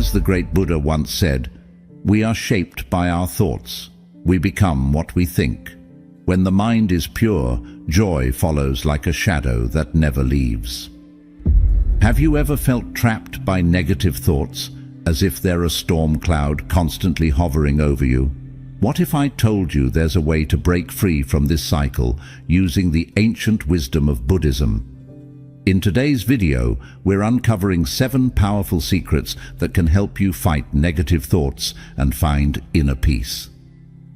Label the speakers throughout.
Speaker 1: As the great Buddha once said, "We are shaped by our thoughts. We become what we think. When the mind is pure, joy follows like a shadow that never leaves." Have you ever felt trapped by negative thoughts, as if they're a storm cloud constantly hovering over you? What if I told you there's a way to break free from this cycle using the ancient wisdom of Buddhism? In today's video, we're uncovering 7 powerful secrets that can help you fight negative thoughts and find inner peace.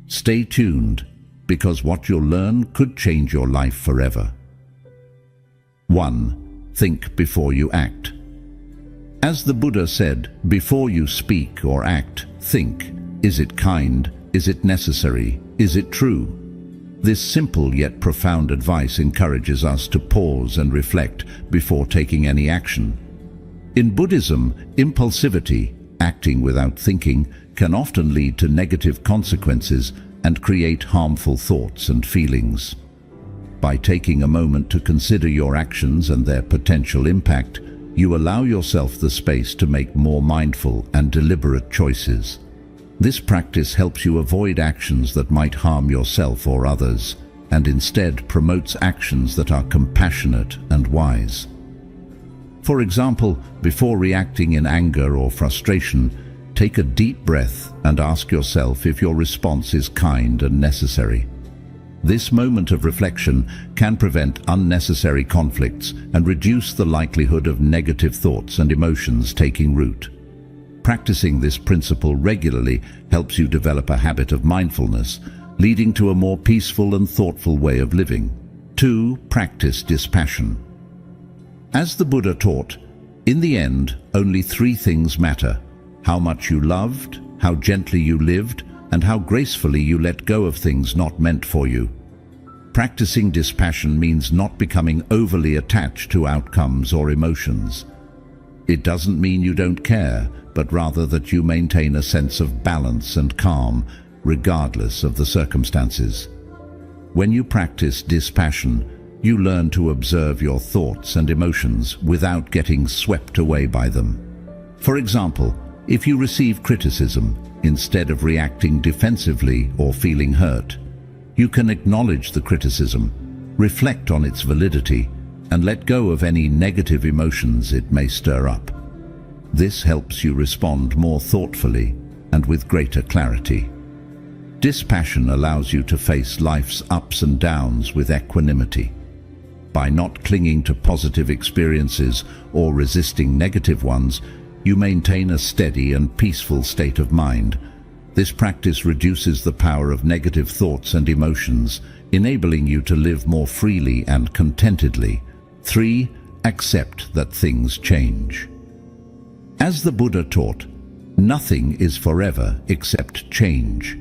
Speaker 1: Stay tuned, because what you'll learn could change your life forever. 1. Think before you act. As the Buddha said, before you speak or act, think. Is it kind? Is it necessary? Is it true? This simple yet profound advice encourages us to pause and reflect before taking any action. In Buddhism, impulsivity, acting without thinking, can often lead to negative consequences and create harmful thoughts and feelings. By taking a moment to consider your actions and their potential impact, you allow yourself the space to make more mindful and deliberate choices. This practice helps you avoid actions that might harm yourself or others, and instead promotes actions that are compassionate and wise. For example, before reacting in anger or frustration, take a deep breath and ask yourself if your response is kind and necessary. This moment of reflection can prevent unnecessary conflicts and reduce the likelihood of negative thoughts and emotions taking root. Practicing this principle regularly helps you develop a habit of mindfulness, leading to a more peaceful and thoughtful way of living. 2. Practice dispassion. As the Buddha taught, in the end, only 3 things matter: how much you loved, how gently you lived, and how gracefully you let go of things not meant for you. Practicing dispassion means not becoming overly attached to outcomes or emotions. It doesn't mean you don't care, but rather that you maintain a sense of balance and calm, regardless of the circumstances. When you practice dispassion, you learn to observe your thoughts and emotions without getting swept away by them. For example, if you receive criticism, instead of reacting defensively or feeling hurt, you can acknowledge the criticism, reflect on its validity, and let go of any negative emotions it may stir up. This helps you respond more thoughtfully and with greater clarity. Dispassion allows you to face life's ups and downs with equanimity. By not clinging to positive experiences or resisting negative ones, you maintain a steady and peaceful state of mind. This practice reduces the power of negative thoughts and emotions, enabling you to live more freely and contentedly. 3. Accept that things change. As the Buddha taught, nothing is forever except change.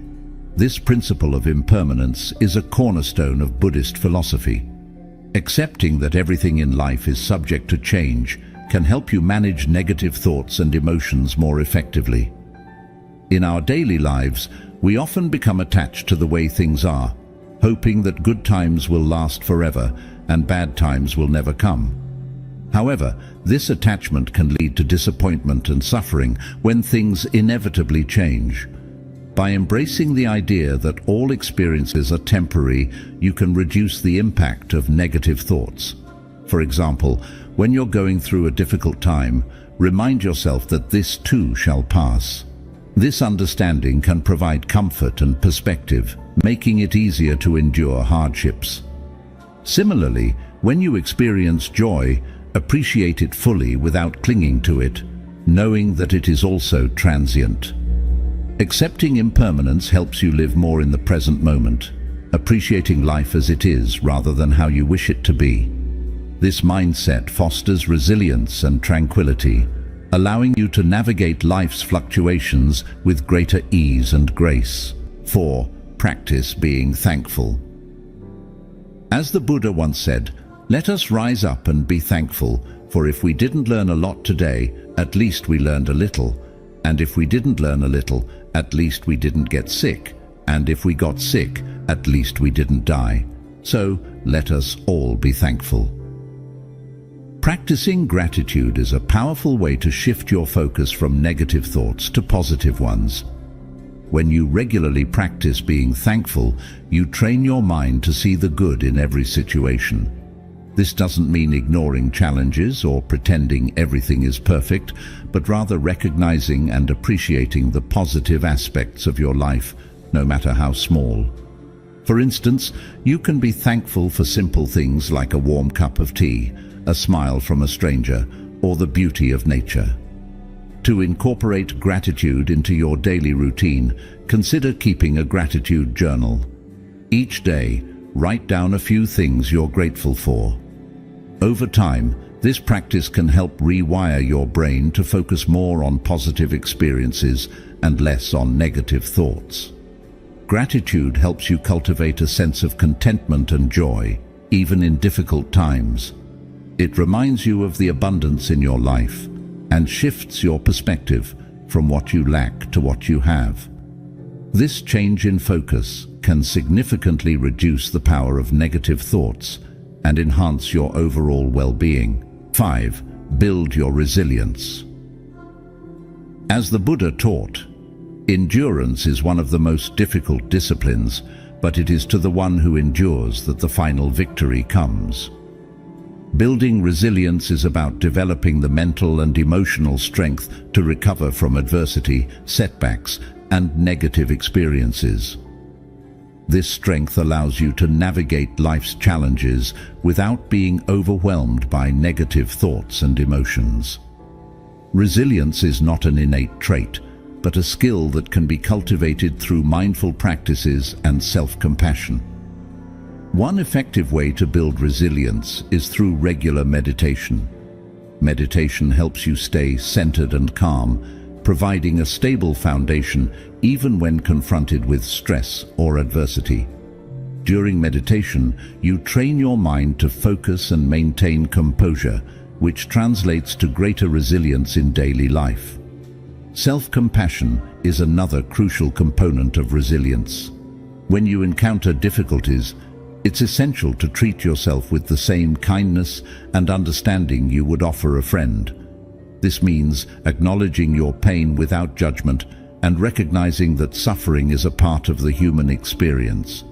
Speaker 1: This principle of impermanence is a cornerstone of Buddhist philosophy. Accepting that everything in life is subject to change can help you manage negative thoughts and emotions more effectively. In our daily lives, we often become attached to the way things are, hoping that good times will last forever and bad times will never come. However, this attachment can lead to disappointment and suffering when things inevitably change. By embracing the idea that all experiences are temporary, you can reduce the impact of negative thoughts. For example, when you're going through a difficult time, remind yourself that this too shall pass. This understanding can provide comfort and perspective, making it easier to endure hardships. Similarly, when you experience joy, appreciate it fully without clinging to it, knowing that it is also transient. Accepting impermanence helps you live more in the present moment, appreciating life as it is rather than how you wish it to be. This mindset fosters resilience and tranquility, allowing you to navigate life's fluctuations with greater ease and grace. 4. Practice being thankful. As the Buddha once said, "Let us rise up and be thankful, for if we didn't learn a lot today, at least we learned a little. And if we didn't learn a little, at least we didn't get sick. And if we got sick, at least we didn't die. So let us all be thankful." Practicing gratitude is a powerful way to shift your focus from negative thoughts to positive ones. When you regularly practice being thankful, you train your mind to see the good in every situation. This doesn't mean ignoring challenges or pretending everything is perfect, but rather recognizing and appreciating the positive aspects of your life, no matter how small. For instance, you can be thankful for simple things like a warm cup of tea, a smile from a stranger, or the beauty of nature. To incorporate gratitude into your daily routine, consider keeping a gratitude journal. Each day, write down a few things you're grateful for. Over time, this practice can help rewire your brain to focus more on positive experiences and less on negative thoughts. Gratitude helps you cultivate a sense of contentment and joy, even in difficult times. It reminds you of the abundance in your life and shifts your perspective from what you lack to what you have. This change in focus can significantly reduce the power of negative thoughts and enhance your overall well-being. 5. Build your resilience. As the Buddha taught, endurance is one of the most difficult disciplines, but it is to the one who endures that the final victory comes. Building resilience is about developing the mental and emotional strength to recover from adversity, setbacks, and negative experiences. This strength allows you to navigate life's challenges without being overwhelmed by negative thoughts and emotions. Resilience is not an innate trait, but a skill that can be cultivated through mindful practices and self-compassion. One effective way to build resilience is through regular meditation. Meditation helps you stay centered and calm, providing a stable foundation even when confronted with stress or adversity. During meditation, you train your mind to focus and maintain composure, which translates to greater resilience in daily life. Self-compassion is another crucial component of resilience. When you encounter difficulties, it's essential to treat yourself with the same kindness and understanding you would offer a friend. This means acknowledging your pain without judgment and recognizing that suffering is a part of the human experience.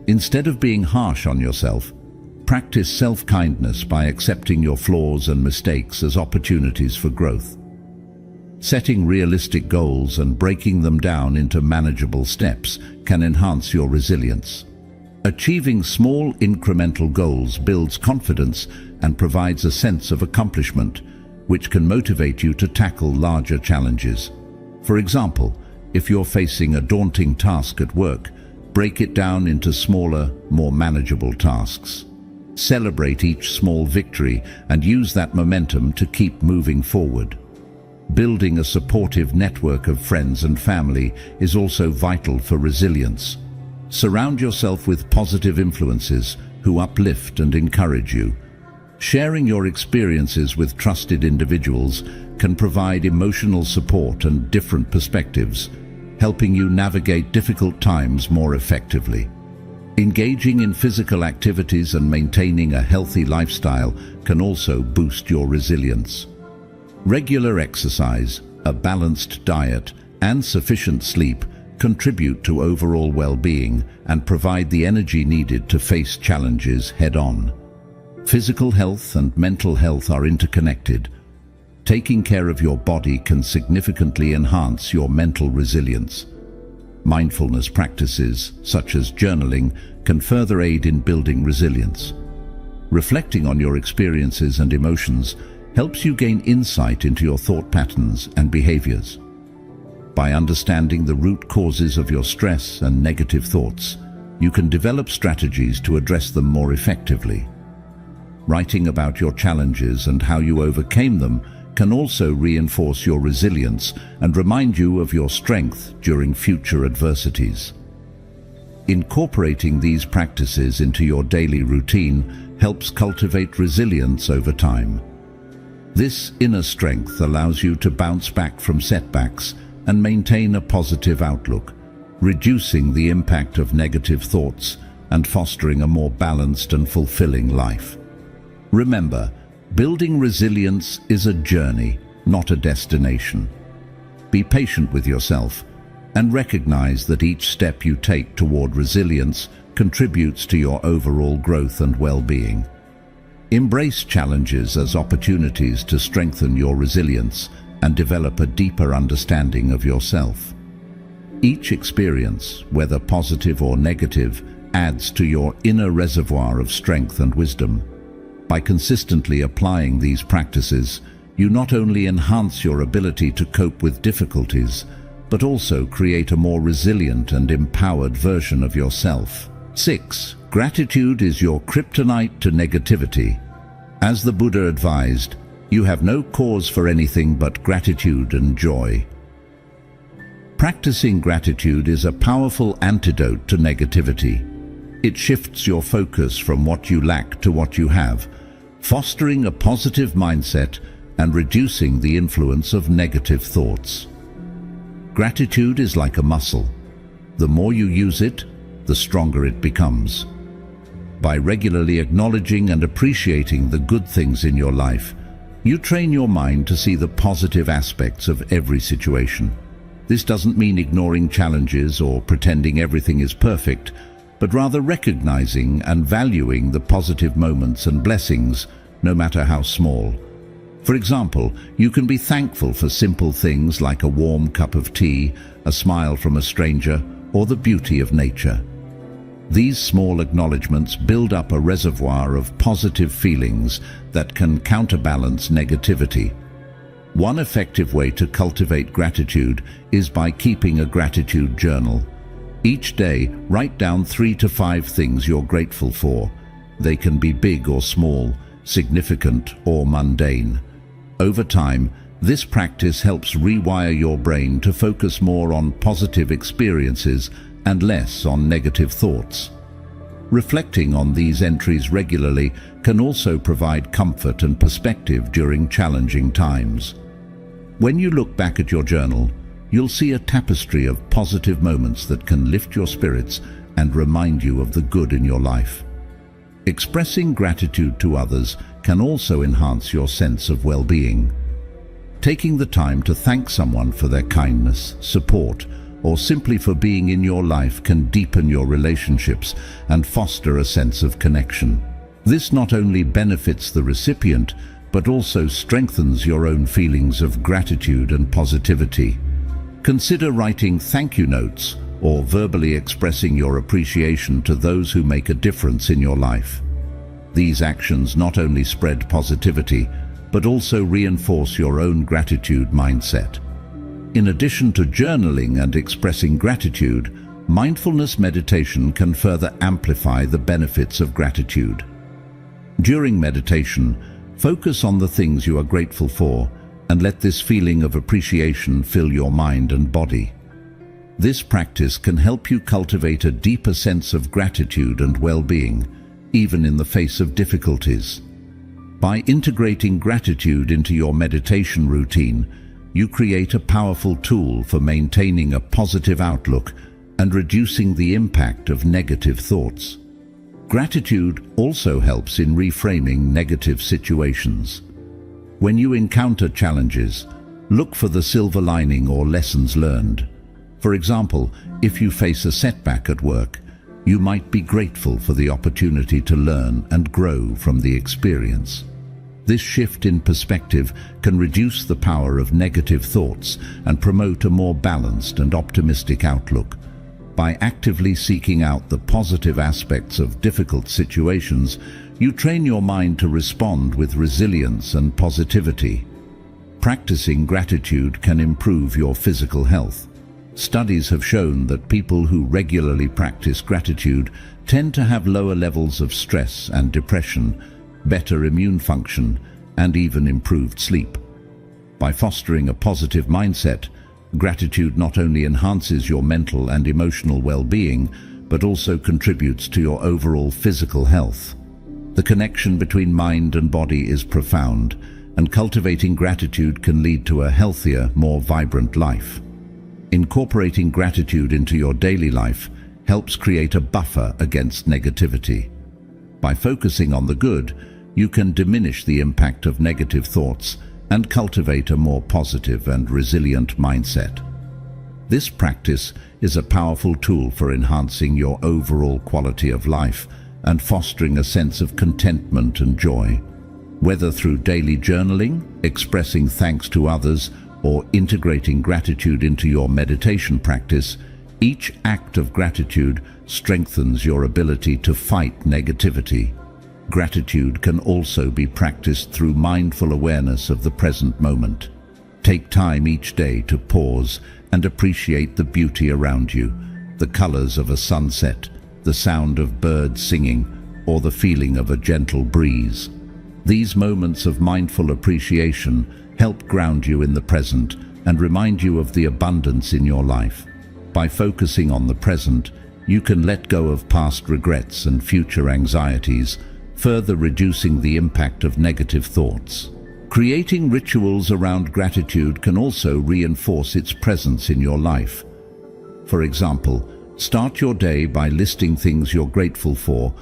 Speaker 1: Instead of being harsh on yourself, practice self-kindness by accepting your flaws and mistakes as opportunities for growth. Setting realistic goals and breaking them down into manageable steps can enhance your resilience. Achieving small incremental goals builds confidence and provides a sense of accomplishment, which can motivate you to tackle larger challenges. For example, if you're facing a daunting task at work, break it down into smaller, more manageable tasks. Celebrate each small victory and use that momentum to keep moving forward. Building a supportive network of friends and family is also vital for resilience. Surround yourself with positive influences who uplift and encourage you. Sharing your experiences with trusted individuals can provide emotional support and different perspectives, helping you navigate difficult times more effectively. Engaging in physical activities and maintaining a healthy lifestyle can also boost your resilience. Regular exercise, a balanced diet, and sufficient sleep contribute to overall well-being and provide the energy needed to face challenges head-on. Physical health and mental health are interconnected. Taking care of your body can significantly enhance your mental resilience. Mindfulness practices, such as journaling, can further aid in building resilience. Reflecting on your experiences and emotions helps you gain insight into your thought patterns and behaviors. By understanding the root causes of your stress and negative thoughts, you can develop strategies to address them more effectively. Writing about your challenges and how you overcame them can also reinforce your resilience and remind you of your strength during future adversities. Incorporating these practices into your daily routine helps cultivate resilience over time. This inner strength allows you to bounce back from setbacks and maintain a positive outlook, reducing the impact of negative thoughts and fostering a more balanced and fulfilling life. Remember, Building resilience is a journey, not a destination. Be patient with yourself and recognize that each step you take toward resilience contributes to your overall growth and well-being. Embrace challenges as opportunities to strengthen your resilience and develop a deeper understanding of yourself. Each experience, whether positive or negative, adds to your inner reservoir of strength and wisdom. By consistently applying these practices, you not only enhance your ability to cope with difficulties, but also create a more resilient and empowered version of yourself. 6. Gratitude is your kryptonite to negativity. As the Buddha advised, you have no cause for anything but gratitude and joy. Practicing gratitude is a powerful antidote to negativity. It shifts your focus from what you lack to what you have, fostering a positive mindset and reducing the influence of negative thoughts. Gratitude is like a muscle. The more you use it, the stronger it becomes. By regularly acknowledging and appreciating the good things in your life, you train your mind to see the positive aspects of every situation. This doesn't mean ignoring challenges or pretending everything is perfect, but rather recognizing and valuing the positive moments and blessings, no matter how small. For example, you can be thankful for simple things like a warm cup of tea, a smile from a stranger, or the beauty of nature. These small acknowledgements build up a reservoir of positive feelings that can counterbalance negativity. One effective way to cultivate gratitude is by keeping a gratitude journal. Each day, write down 3 to 5 things you're grateful for. They can be big or small, significant or mundane. Over time, this practice helps rewire your brain to focus more on positive experiences and less on negative thoughts. Reflecting on these entries regularly can also provide comfort and perspective during challenging times. When you look back at your journal, you'll see a tapestry of positive moments that can lift your spirits and remind you of the good in your life. Expressing gratitude to others can also enhance your sense of well-being. Taking the time to thank someone for their kindness, support, or simply for being in your life can deepen your relationships and foster a sense of connection. This not only benefits the recipient, but also strengthens your own feelings of gratitude and positivity. Consider writing thank you notes or verbally expressing your appreciation to those who make a difference in your life. These actions not only spread positivity, but also reinforce your own gratitude mindset. In addition to journaling and expressing gratitude, mindfulness meditation can further amplify the benefits of gratitude. During meditation, focus on the things you are grateful for and let this feeling of appreciation fill your mind and body. This practice can help you cultivate a deeper sense of gratitude and well-being, even in the face of difficulties. By integrating gratitude into your meditation routine, you create a powerful tool for maintaining a positive outlook and reducing the impact of negative thoughts. Gratitude also helps in reframing negative situations. When you encounter challenges, look for the silver lining or lessons learned. For example, if you face a setback at work, you might be grateful for the opportunity to learn and grow from the experience. This shift in perspective can reduce the power of negative thoughts and promote a more balanced and optimistic outlook. By actively seeking out the positive aspects of difficult situations, you train your mind to respond with resilience and positivity. Practicing gratitude can improve your physical health. Studies have shown that people who regularly practice gratitude tend to have lower levels of stress and depression, better immune function, and even improved sleep. By fostering a positive mindset, gratitude not only enhances your mental and emotional well-being, but also contributes to your overall physical health. The connection between mind and body is profound, and cultivating gratitude can lead to a healthier, more vibrant life. Incorporating gratitude into your daily life helps create a buffer against negativity. By focusing on the good, you can diminish the impact of negative thoughts and cultivate a more positive and resilient mindset. This practice is a powerful tool for enhancing your overall quality of life and fostering a sense of contentment and joy. Whether through daily journaling, expressing thanks to others, or integrating gratitude into your meditation practice, each act of gratitude strengthens your ability to fight negativity. Gratitude can also be practiced through mindful awareness of the present moment. Take time each day to pause and appreciate the beauty around you, the colors of a sunset, the sound of birds singing, or the feeling of a gentle breeze. These moments of mindful appreciation help ground you in the present and remind you of the abundance in your life. By focusing on the present, you can let go of past regrets and future anxieties, further reducing the impact of negative thoughts. Creating rituals around gratitude can also reinforce its presence in your life. For example, start your day by listing things you're grateful for,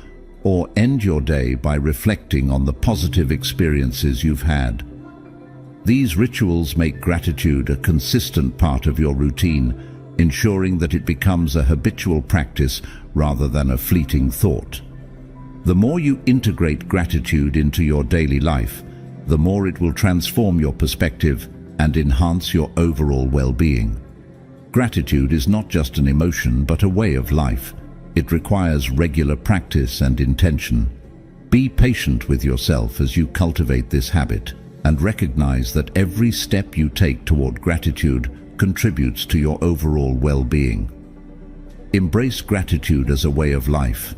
Speaker 1: or end your day by reflecting on the positive experiences you've had. These rituals make gratitude a consistent part of your routine, ensuring that it becomes a habitual practice rather than a fleeting thought. The more you integrate gratitude into your daily life, the more it will transform your perspective and enhance your overall well-being. Gratitude is not just an emotion, but a way of life. It requires regular practice and intention. Be patient with yourself as you cultivate this habit, and recognize that every step you take toward gratitude contributes to your overall well-being. Embrace gratitude as a way of life,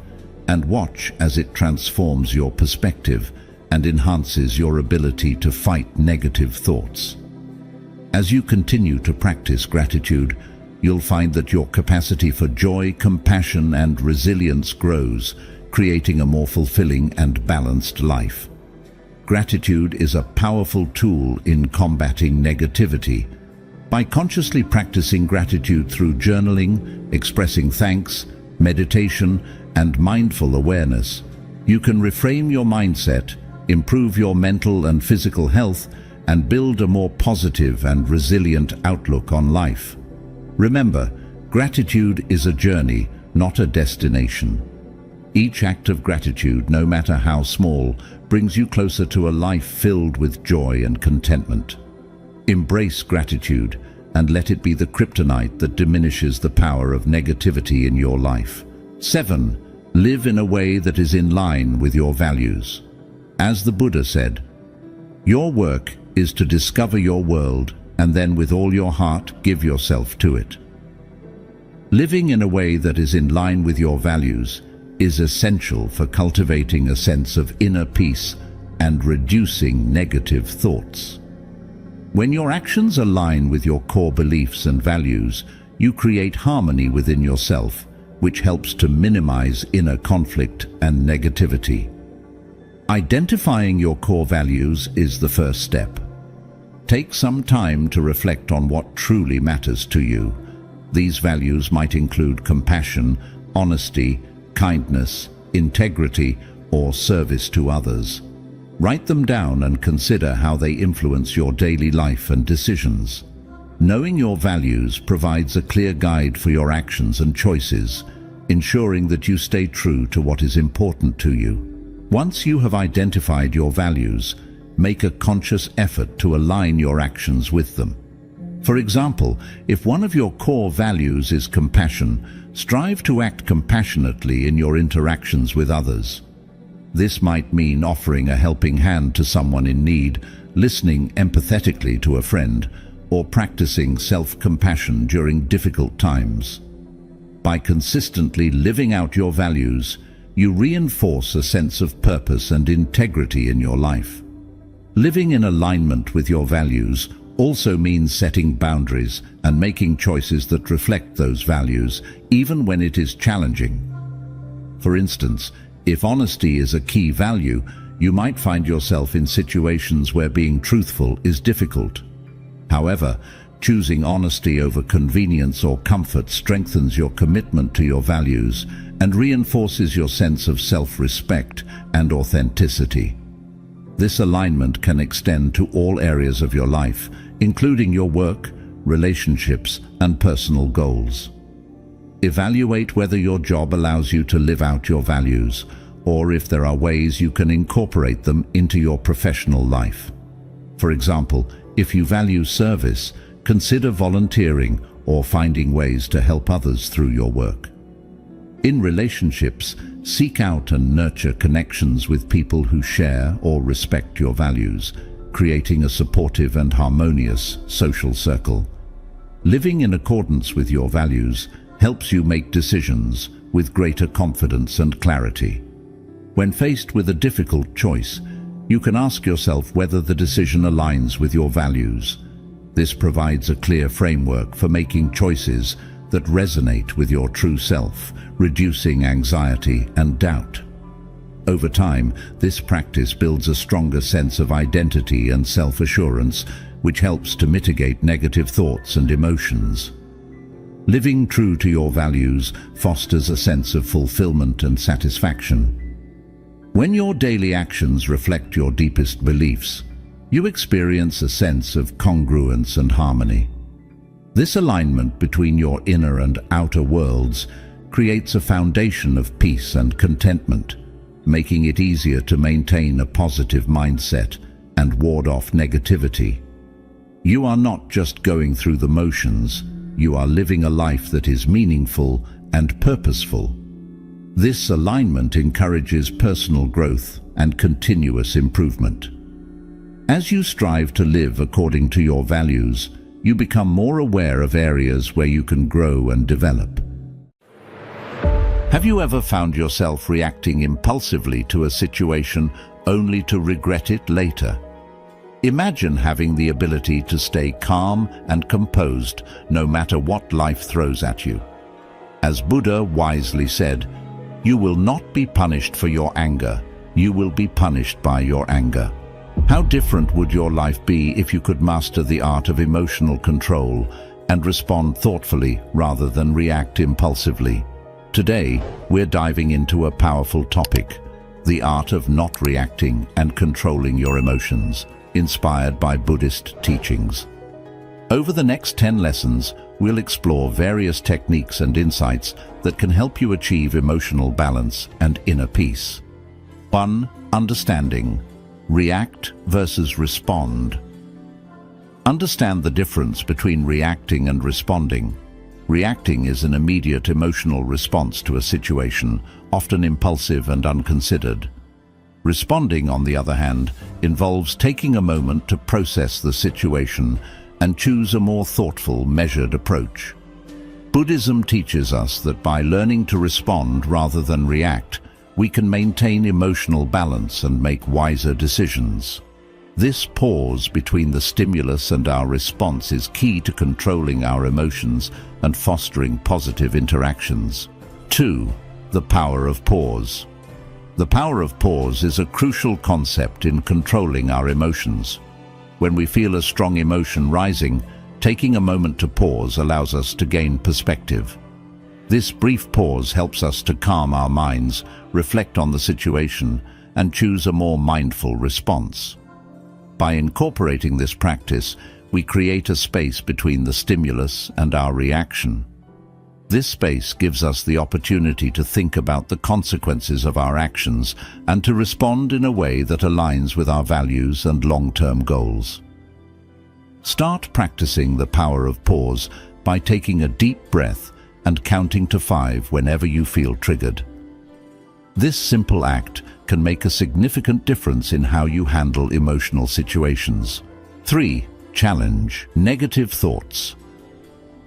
Speaker 1: and watch as it transforms your perspective and enhances your ability to fight negative thoughts. As you continue to practice gratitude, you'll find that your capacity for joy, compassion, and resilience grows, creating a more fulfilling and balanced life. Gratitude is a powerful tool in combating negativity. By consciously practicing gratitude through journaling, expressing thanks, meditation, and mindful awareness, you can reframe your mindset, improve your mental and physical health, and build a more positive and resilient outlook on life. Remember, gratitude is a journey, not a destination. Each act of gratitude, no matter how small, brings you closer to a life filled with joy and contentment. Embrace gratitude and let it be the kryptonite that diminishes the power of negativity in your life. 7. Live in a way that is in line with your values. As the Buddha said, "Your work is to discover your world, and then with all your heart give yourself to it." Living in a way that is in line with your values is essential for cultivating a sense of inner peace and reducing negative thoughts. When your actions align with your core beliefs and values, you create harmony within yourself, which helps to minimize inner conflict and negativity. Identifying your core values is the first step. Take some time to reflect on what truly matters to you. These values might include compassion, honesty, kindness, integrity, or service to others. Write them down and consider how they influence your daily life and decisions. Knowing your values provides a clear guide for your actions and choices, ensuring that you stay true to what is important to you. Once you have identified your values, make a conscious effort to align your actions with them. For example, if one of your core values is compassion, strive to act compassionately in your interactions with others. This might mean offering a helping hand to someone in need, listening empathetically to a friend, or practicing self-compassion during difficult times. By consistently living out your values, you reinforce a sense of purpose and integrity in your life. Living in alignment with your values also means setting boundaries and making choices that reflect those values, even when it is challenging. For instance, if honesty is a key value, you might find yourself in situations where being truthful is difficult. However, choosing honesty over convenience or comfort strengthens your commitment to your values and reinforces your sense of self-respect and authenticity. This alignment can extend to all areas of your life, including your work, relationships, and personal goals. Evaluate whether your job allows you to live out your values, or if there are ways you can incorporate them into your professional life. For example, if you value service, consider volunteering or finding ways to help others through your work. In relationships, seek out and nurture connections with people who share or respect your values, creating a supportive and harmonious social circle. Living in accordance with your values helps you make decisions with greater confidence and clarity. When faced with a difficult choice, you can ask yourself whether the decision aligns with your values. This provides a clear framework for making choices that resonate with your true self, reducing anxiety and doubt. Over time, this practice builds a stronger sense of identity and self-assurance, which helps to mitigate negative thoughts and emotions. Living true to your values fosters a sense of fulfillment and satisfaction. When your daily actions reflect your deepest beliefs, you experience a sense of congruence and harmony. This alignment between your inner and outer worlds creates a foundation of peace and contentment, making it easier to maintain a positive mindset and ward off negativity. You are not just going through the motions, you are living a life that is meaningful and purposeful. This alignment encourages personal growth and continuous improvement. As you strive to live according to your values, you become more aware of areas where you can grow and develop. Have you ever found yourself reacting impulsively to a situation only to regret it later? Imagine having the ability to stay calm and composed no matter what life throws at you. As Buddha wisely said, "You will not be punished for your anger, you will be punished by your anger." How different would your life be if you could master the art of emotional control and respond thoughtfully rather than react impulsively? Today, we're diving into a powerful topic, the art of not reacting and controlling your emotions, inspired by Buddhist teachings. Over the next 10 lessons, we'll explore various techniques and insights that can help you achieve emotional balance and inner peace. 1. Understanding. React versus respond. Understand the difference between reacting and responding. Reacting is an immediate emotional response to a situation, often impulsive and unconsidered. Responding, on the other hand, involves taking a moment to process the situation and choose a more thoughtful, measured approach. Buddhism teaches us that by learning to respond rather than react, we can maintain emotional balance and make wiser decisions. This pause between the stimulus and our response is key to controlling our emotions and fostering positive interactions. 2. The power of pause. The power of pause is a crucial concept in controlling our emotions. When we feel a strong emotion rising, taking a moment to pause allows us to gain perspective. This brief pause helps us to calm our minds, reflect on the situation, and choose a more mindful response. By incorporating this practice, we create a space between the stimulus and our reaction. This space gives us the opportunity to think about the consequences of our actions and to respond in a way that aligns with our values and long-term goals. Start practicing the power of pause by taking a deep breath and counting to 5 whenever you feel triggered. This simple act can make a significant difference in how you handle emotional situations. 3. Challenge. Negative thoughts.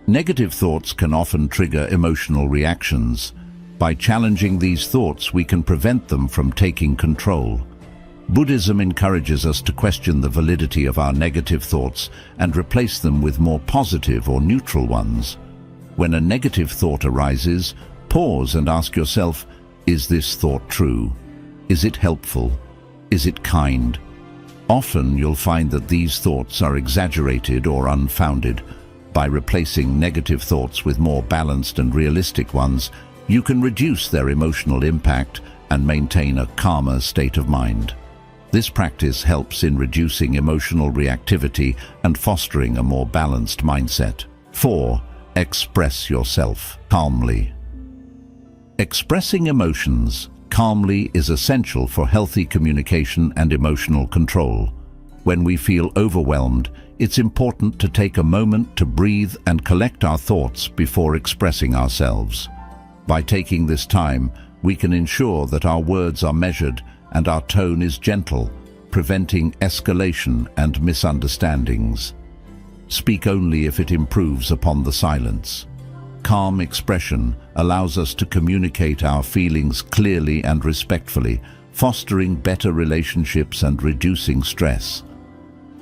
Speaker 1: Negative thoughts can often trigger emotional reactions. By challenging these thoughts, we can prevent them from taking control. Buddhism encourages us to question the validity of our negative thoughts and replace them with more positive or neutral ones. When a negative thought arises, pause and ask yourself, is this thought true? Is it helpful? Is it kind? Often you'll find that these thoughts are exaggerated or unfounded. By replacing negative thoughts with more balanced and realistic ones, you can reduce their emotional impact and maintain a calmer state of mind. This practice helps in reducing emotional reactivity and fostering a more balanced mindset. 4. Express yourself calmly. Expressing emotions calmly is essential for healthy communication and emotional control. When we feel overwhelmed, it's important to take a moment to breathe and collect our thoughts before expressing ourselves. By taking this time, we can ensure that our words are measured and our tone is gentle, preventing escalation and misunderstandings. Speak only if it improves upon the silence. Calm expression allows us to communicate our feelings clearly and respectfully, fostering better relationships and reducing stress.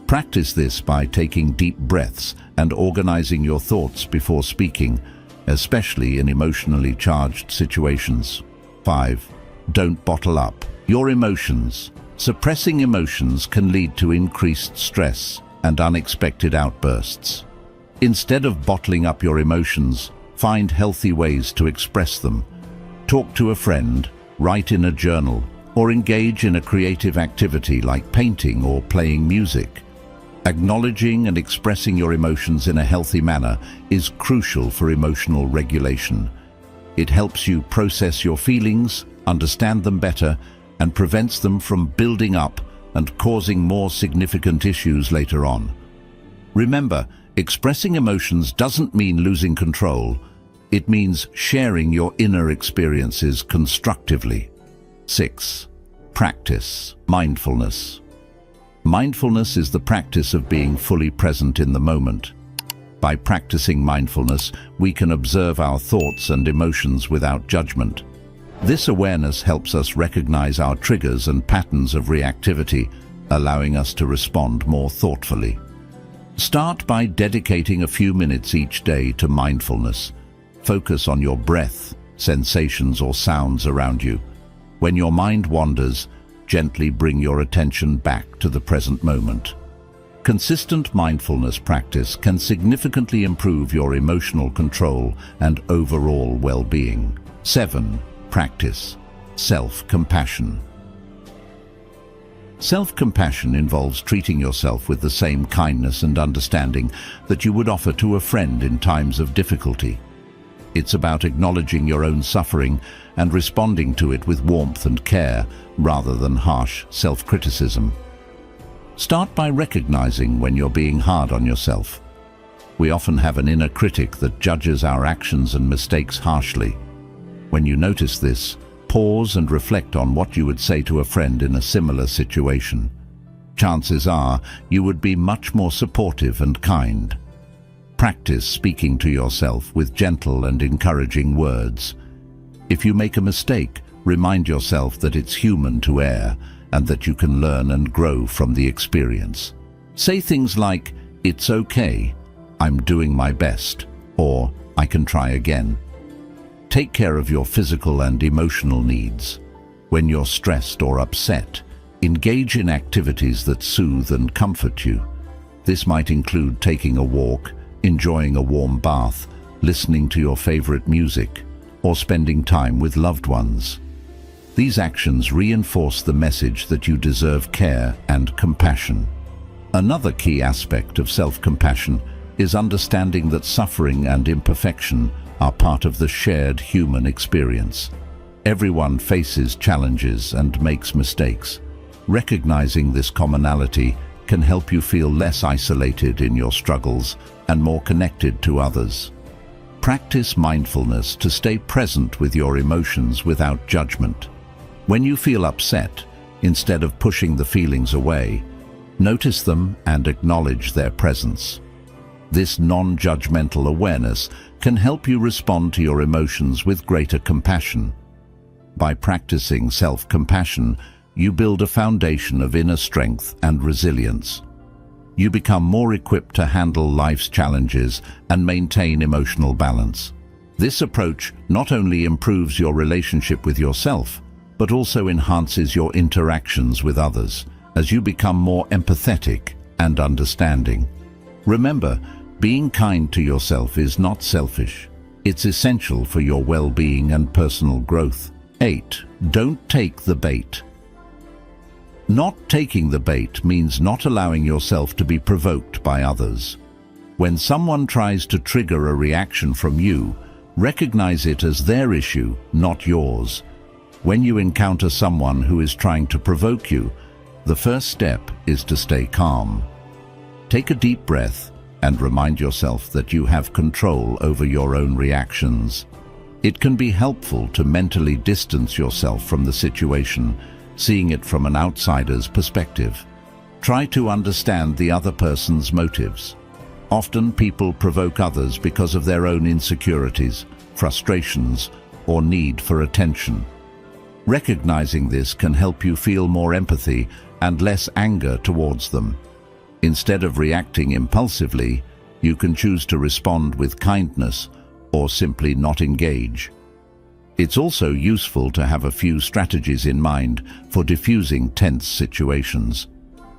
Speaker 1: Practice this by taking deep breaths and organizing your thoughts before speaking, especially in emotionally charged situations. 5. Don't bottle up your emotions. Suppressing emotions can lead to increased stress and unexpected outbursts. Instead of bottling up your emotions, find healthy ways to express them. Talk to a friend, write in a journal, or engage in a creative activity like painting or playing music. Acknowledging and expressing your emotions in a healthy manner is crucial for emotional regulation. It helps you process your feelings, understand them better, and prevents them from building up and causing more significant issues later on. Remember, expressing emotions doesn't mean losing control. It means sharing your inner experiences constructively. 6. Practice mindfulness. Mindfulness is the practice of being fully present in the moment. By practicing mindfulness, we can observe our thoughts and emotions without judgment. This awareness helps us recognize our triggers and patterns of reactivity, allowing us to respond more thoughtfully. Start by dedicating a few minutes each day to mindfulness. Focus on your breath, sensations or sounds around you. When your mind wanders, gently bring your attention back to the present moment. Consistent mindfulness practice can significantly improve your emotional control and overall well-being. 7. Practice self-compassion. Self-compassion involves treating yourself with the same kindness and understanding that you would offer to a friend in times of difficulty. It's about acknowledging your own suffering and responding to it with warmth and care rather than harsh self-criticism. Start by recognizing when you're being hard on yourself. We often have an inner critic that judges our actions and mistakes harshly. When you notice this, pause and reflect on what you would say to a friend in a similar situation. Chances are you would be much more supportive and kind. Practice speaking to yourself with gentle and encouraging words. If you make a mistake, remind yourself that it's human to err and that you can learn and grow from the experience. Say things like, "It's okay," "I'm doing my best," or "I can try again." Take care of your physical and emotional needs. When you're stressed or upset, engage in activities that soothe and comfort you. This might include taking a walk, enjoying a warm bath, listening to your favorite music, or spending time with loved ones. These actions reinforce the message that you deserve care and compassion. Another key aspect of self-compassion is understanding that suffering and imperfection are part of the shared human experience. Everyone faces challenges and makes mistakes. Recognizing this commonality can help you feel less isolated in your struggles and more connected to others. Practice mindfulness to stay present with your emotions without judgment. When you feel upset, instead of pushing the feelings away, notice them and acknowledge their presence. This non-judgmental awareness can help you respond to your emotions with greater compassion. By practicing self-compassion, you build a foundation of inner strength and resilience. You become more equipped to handle life's challenges and maintain emotional balance. This approach not only improves your relationship with yourself, but also enhances your interactions with others as you become more empathetic and understanding. Remember, being kind to yourself is not selfish. It's essential for your well-being and personal growth. 8. Don't take the bait. Not taking the bait means not allowing yourself to be provoked by others. When someone tries to trigger a reaction from you, recognize it as their issue, not yours. When you encounter someone who is trying to provoke you, the first step is to stay calm. Take a deep breath and remind yourself that you have control over your own reactions. It can be helpful to mentally distance yourself from the situation, seeing it from an outsider's perspective. Try to understand the other person's motives. Often people provoke others because of their own insecurities, frustrations, or need for attention. Recognizing this can help you feel more empathy and less anger towards them. Instead of reacting impulsively, you can choose to respond with kindness or simply not engage. It's also useful to have a few strategies in mind for diffusing tense situations.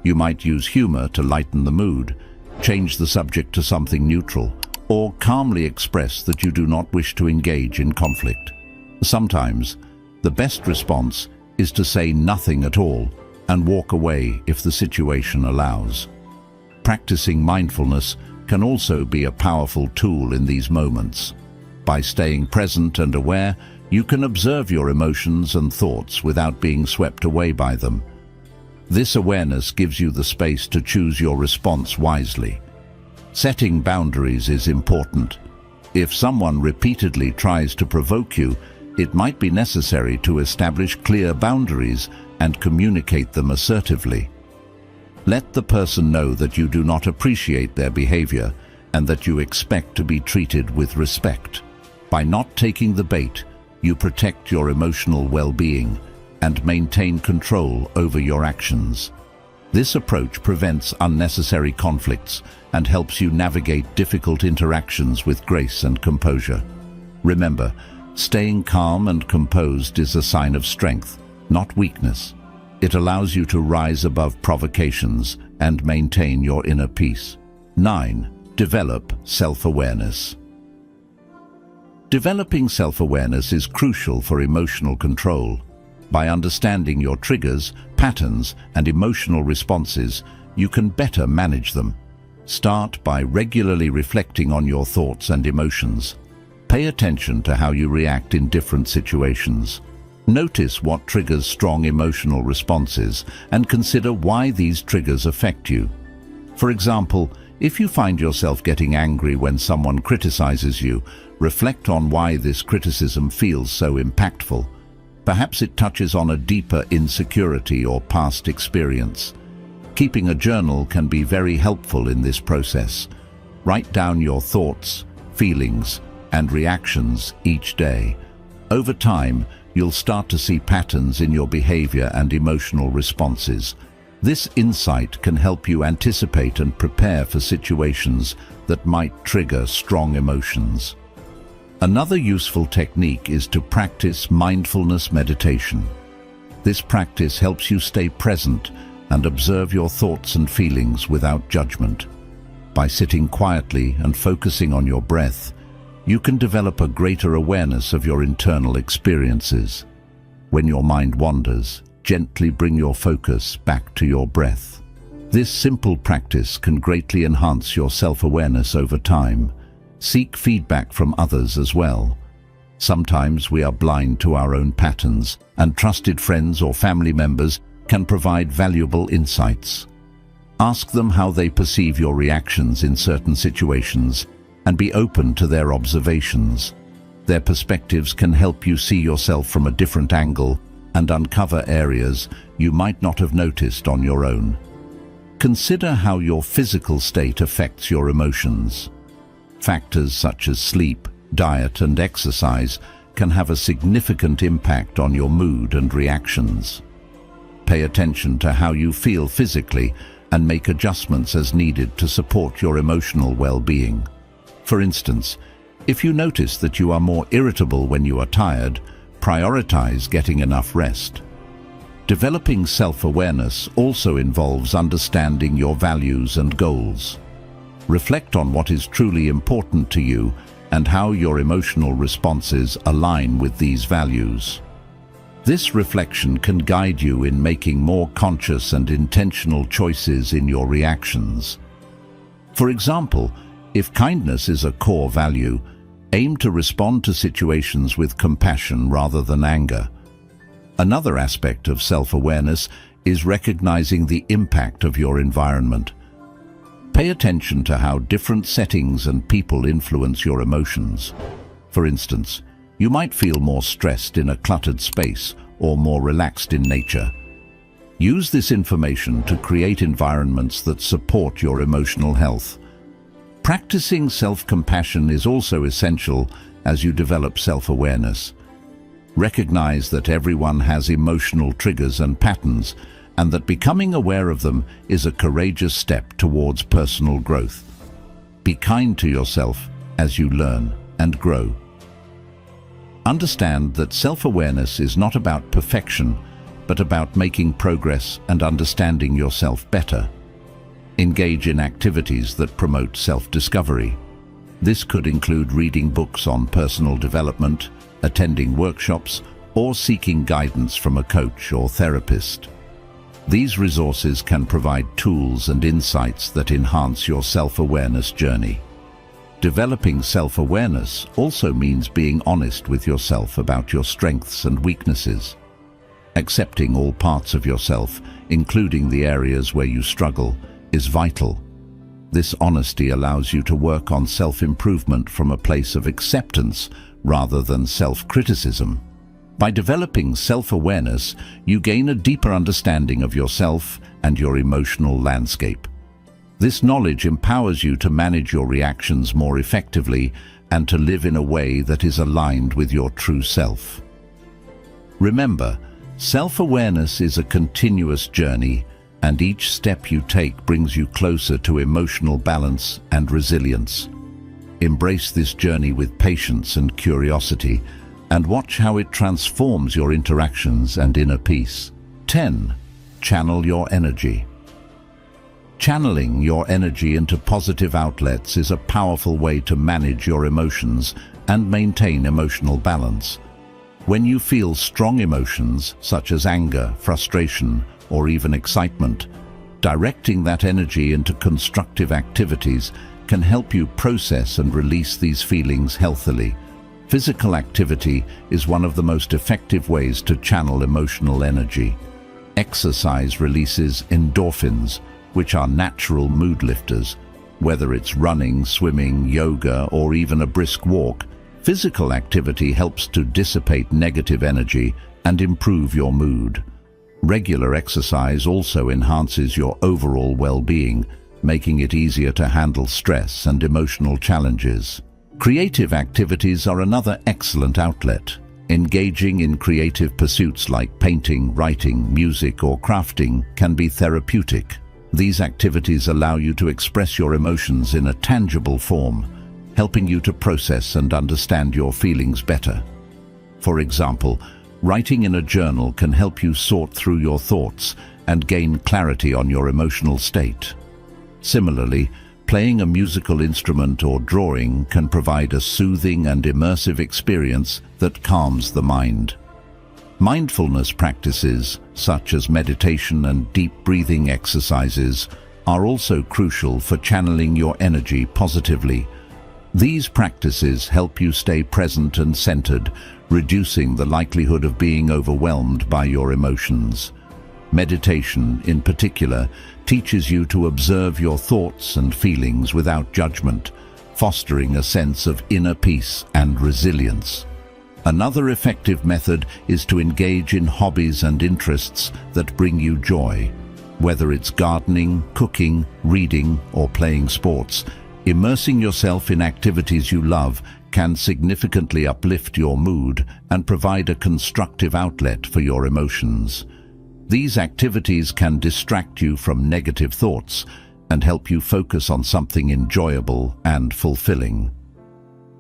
Speaker 1: You might use humor to lighten the mood, change the subject to something neutral, or calmly express that you do not wish to engage in conflict. Sometimes, the best response is to say nothing at all and walk away if the situation allows. Practicing mindfulness can also be a powerful tool in these moments. By staying present and aware, you can observe your emotions and thoughts without being swept away by them. This awareness gives you the space to choose your response wisely. Setting boundaries is important. If someone repeatedly tries to provoke you, it might be necessary to establish clear boundaries and communicate them assertively. Let the person know that you do not appreciate their behavior and that you expect to be treated with respect. By not taking the bait, you protect your emotional well-being and maintain control over your actions. This approach prevents unnecessary conflicts and helps you navigate difficult interactions with grace and composure. Remember, staying calm and composed is a sign of strength, not weakness. It allows you to rise above provocations and maintain your inner peace. 9. Develop self-awareness. Developing self-awareness is crucial for emotional control. By understanding your triggers, patterns, and emotional responses, you can better manage them. Start by regularly reflecting on your thoughts and emotions. Pay attention to how you react in different situations. Notice what triggers strong emotional responses and consider why these triggers affect you. For example, if you find yourself getting angry when someone criticizes you, reflect on why this criticism feels so impactful. Perhaps it touches on a deeper insecurity or past experience. Keeping a journal can be very helpful in this process. Write down your thoughts, feelings, and reactions each day. Over time, you'll start to see patterns in your behavior and emotional responses. This insight can help you anticipate and prepare for situations that might trigger strong emotions. Another useful technique is to practice mindfulness meditation. This practice helps you stay present and observe your thoughts and feelings without judgment. By sitting quietly and focusing on your breath, you can develop a greater awareness of your internal experiences. When your mind wanders, gently bring your focus back to your breath. This simple practice can greatly enhance your self-awareness over time. Seek feedback from others as well. Sometimes we are blind to our own patterns, and trusted friends or family members can provide valuable insights. Ask them how they perceive your reactions in certain situations and be open to their observations. Their perspectives can help you see yourself from a different angle and uncover areas you might not have noticed on your own. Consider how your physical state affects your emotions. Factors such as sleep, diet, and exercise can have a significant impact on your mood and reactions. Pay attention to how you feel physically and make adjustments as needed to support your emotional well-being. For instance, if you notice that you are more irritable when you are tired, prioritize getting enough rest. Developing self-awareness also involves understanding your values and goals. Reflect on what is truly important to you and how your emotional responses align with these values. This reflection can guide you in making more conscious and intentional choices in your reactions. For example, if kindness is a core value, aim to respond to situations with compassion rather than anger. Another aspect of self-awareness is recognizing the impact of your environment. Pay attention to how different settings and people influence your emotions. For instance, you might feel more stressed in a cluttered space or more relaxed in nature. Use this information to create environments that support your emotional health. Practicing self-compassion is also essential as you develop self-awareness. Recognize that everyone has emotional triggers and patterns, and that becoming aware of them is a courageous step towards personal growth. Be kind to yourself as you learn and grow. Understand that self-awareness is not about perfection, but about making progress and understanding yourself better. Engage in activities that promote self-discovery. This could include reading books on personal development, attending workshops, or seeking guidance from a coach or therapist. These resources can provide tools and insights that enhance your self-awareness journey. Developing self-awareness also means being honest with yourself about your strengths and weaknesses. Accepting all parts of yourself, including the areas where you struggle, is vital. This honesty allows you to work on self-improvement from a place of acceptance rather than self-criticism. By developing self-awareness, you gain a deeper understanding of yourself and your emotional landscape. This knowledge empowers you to manage your reactions more effectively and to live in a way that is aligned with your true self. Remember, self-awareness is a continuous journey, and each step you take brings you closer to emotional balance and resilience. Embrace this journey with patience and curiosity, and watch how it transforms your interactions and inner peace. 10. Channel your energy. Channeling your energy into positive outlets is a powerful way to manage your emotions and maintain emotional balance. When you feel strong emotions, such as anger, frustration, or even excitement, directing that energy into constructive activities can help you process and release these feelings healthily. Physical activity is one of the most effective ways to channel emotional energy. Exercise releases endorphins, which are natural mood lifters. Whether it's running, swimming, yoga, or even a brisk walk, physical activity helps to dissipate negative energy and improve your mood. Regular exercise also enhances your overall well-being, making it easier to handle stress and emotional challenges. Creative activities are another excellent outlet. Engaging in creative pursuits like painting, writing, music, or crafting can be therapeutic. These activities allow you to express your emotions in a tangible form, helping you to process and understand your feelings better. For example, writing in a journal can help you sort through your thoughts and gain clarity on your emotional state. Similarly, playing a musical instrument or drawing can provide a soothing and immersive experience that calms the mind. Mindfulness practices, such as meditation and deep breathing exercises, are also crucial for channeling your energy positively. These practices help you stay present and centered, reducing the likelihood of being overwhelmed by your emotions. Meditation, in particular, teaches you to observe your thoughts and feelings without judgment, fostering a sense of inner peace and resilience. Another effective method is to engage in hobbies and interests that bring you joy. Whether it's gardening, cooking, reading, or playing sports, immersing yourself in activities you love can significantly uplift your mood and provide a constructive outlet for your emotions. These activities can distract you from negative thoughts and help you focus on something enjoyable and fulfilling.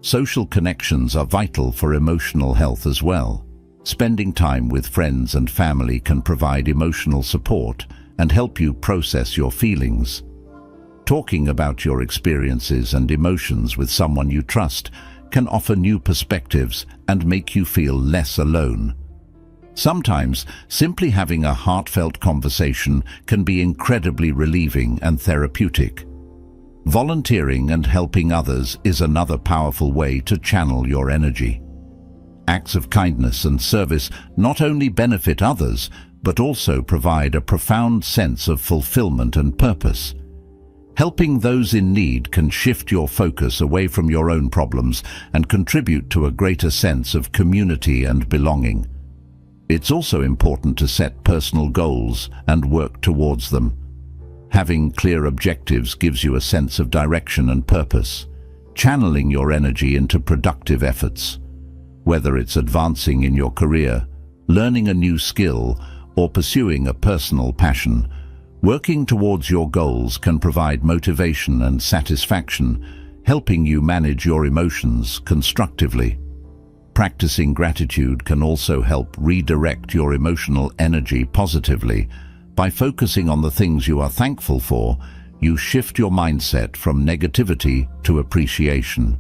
Speaker 1: Social connections are vital for emotional health as well. Spending time with friends and family can provide emotional support and help you process your feelings. Talking about your experiences and emotions with someone you trust can offer new perspectives and make you feel less alone. Sometimes, simply having a heartfelt conversation can be incredibly relieving and therapeutic. Volunteering and helping others is another powerful way to channel your energy. Acts of kindness and service not only benefit others, but also provide a profound sense of fulfillment and purpose. Helping those in need can shift your focus away from your own problems and contribute to a greater sense of community and belonging. It's also important to set personal goals and work towards them. Having clear objectives gives you a sense of direction and purpose, channeling your energy into productive efforts. Whether it's advancing in your career, learning a new skill, or pursuing a personal passion, working towards your goals can provide motivation and satisfaction, helping you manage your emotions constructively. Practicing gratitude can also help redirect your emotional energy positively. By focusing on the things you are thankful for, you shift your mindset from negativity to appreciation.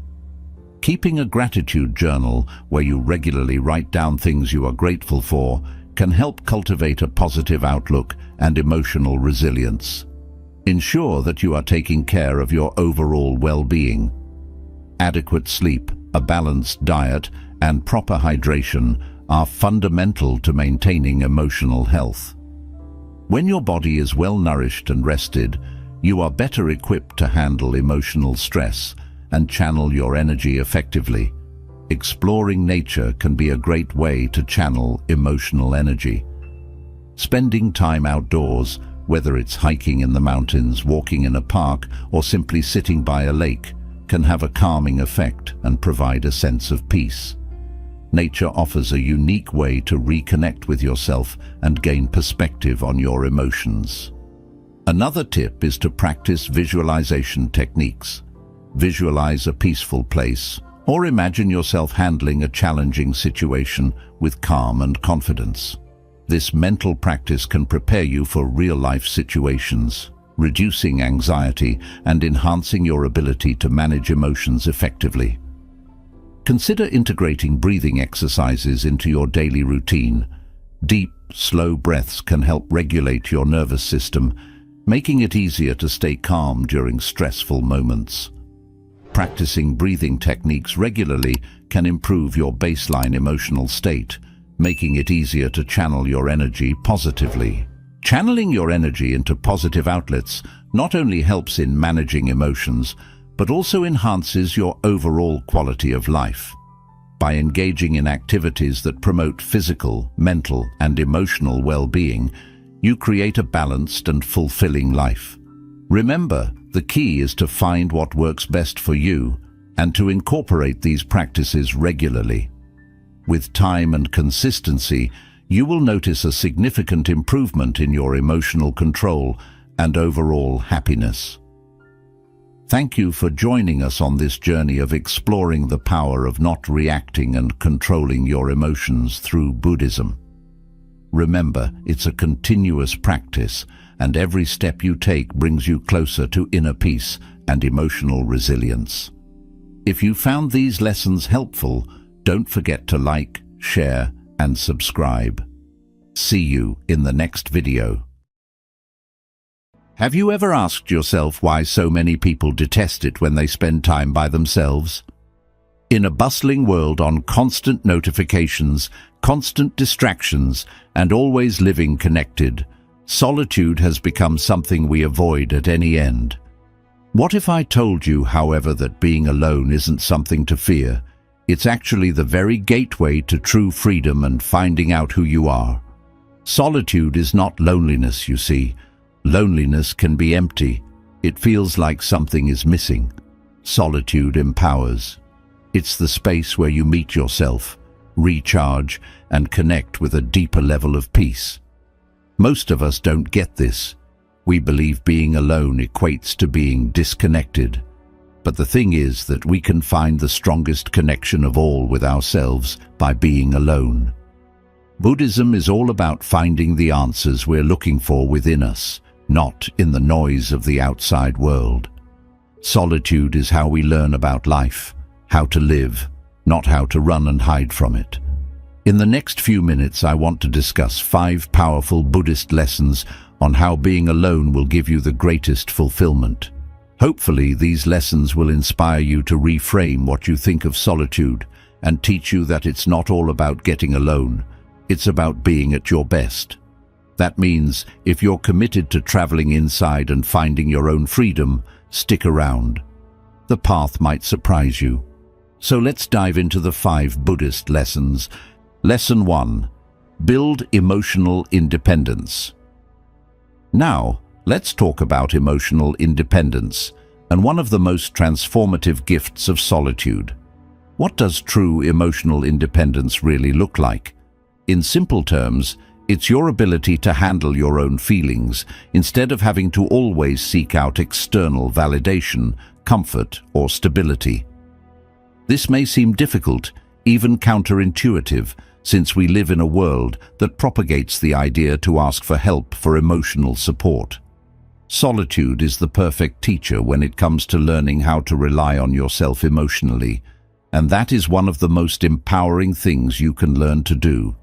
Speaker 1: Keeping a gratitude journal where you regularly write down things you are grateful for can help cultivate a positive outlook and emotional resilience. Ensure that you are taking care of your overall well-being. Adequate sleep, a balanced diet, and proper hydration are fundamental to maintaining emotional health. When your body is well nourished and rested, you are better equipped to handle emotional stress and channel your energy effectively. Exploring nature can be a great way to channel emotional energy. Spending time outdoors, whether it's hiking in the mountains, walking in a park, or simply sitting by a lake, can have a calming effect and provide a sense of peace. Nature offers a unique way to reconnect with yourself and gain perspective on your emotions. Another tip is to practice visualization techniques. Visualize a peaceful place, or imagine yourself handling a challenging situation with calm and confidence. This mental practice can prepare you for real-life situations, reducing anxiety and enhancing your ability to manage emotions effectively. Consider integrating breathing exercises into your daily routine. Deep, slow breaths can help regulate your nervous system, making it easier to stay calm during stressful moments. Practicing breathing techniques regularly can improve your baseline emotional state, making it easier to channel your energy positively. Channeling your energy into positive outlets not only helps in managing emotions, but also enhances your overall quality of life. By engaging in activities that promote physical, mental, and emotional well-being, you create a balanced and fulfilling life. Remember, the key is to find what works best for you and to incorporate these practices regularly. With time and consistency, you will notice a significant improvement in your emotional control and overall happiness. Thank you for joining us on this journey of exploring the power of not reacting and controlling your emotions through Buddhism. Remember, it's a continuous practice, and every step you take brings you closer to inner peace and emotional resilience. If you found these lessons helpful, don't forget to like, share, and subscribe. See you in the next video. Have you ever asked yourself why so many people detest it when they spend time by themselves? In a bustling world on constant notifications, constant distractions, and always living connected, solitude has become something we avoid at any end. What if I told you, however, that being alone isn't something to fear? It's actually the very gateway to true freedom and finding out who you are. Solitude is not loneliness, you see. Loneliness can be empty. It feels like something is missing. Solitude empowers. It's the space where you meet yourself, recharge, and connect with a deeper level of peace. Most of us don't get this. We believe being alone equates to being disconnected. But the thing is that we can find the strongest connection of all with ourselves by being alone. Buddhism is all about finding the answers we're looking for within us, not in the noise of the outside world. Solitude is how we learn about life, how to live, not how to run and hide from it. In the next few minutes, I want to discuss 5 powerful Buddhist lessons on how being alone will give you the greatest fulfillment. Hopefully, these lessons will inspire you to reframe what you think of solitude and teach you that it's not all about getting alone. It's about being at your best. That means if you're committed to traveling inside and finding your own freedom, stick around. The path might surprise you. So let's dive into the 5 Buddhist lessons. Lesson 1. Build emotional independence. Now, let's talk about emotional independence and one of the most transformative gifts of solitude. What does true emotional independence really look like? In simple terms, it's your ability to handle your own feelings instead of having to always seek out external validation, comfort, or stability. This may seem difficult, even counterintuitive, since we live in a world that propagates the idea to ask for help for emotional support. Solitude is the perfect teacher when it comes to learning how to rely on yourself emotionally, and that is one of the most empowering things you can learn to do.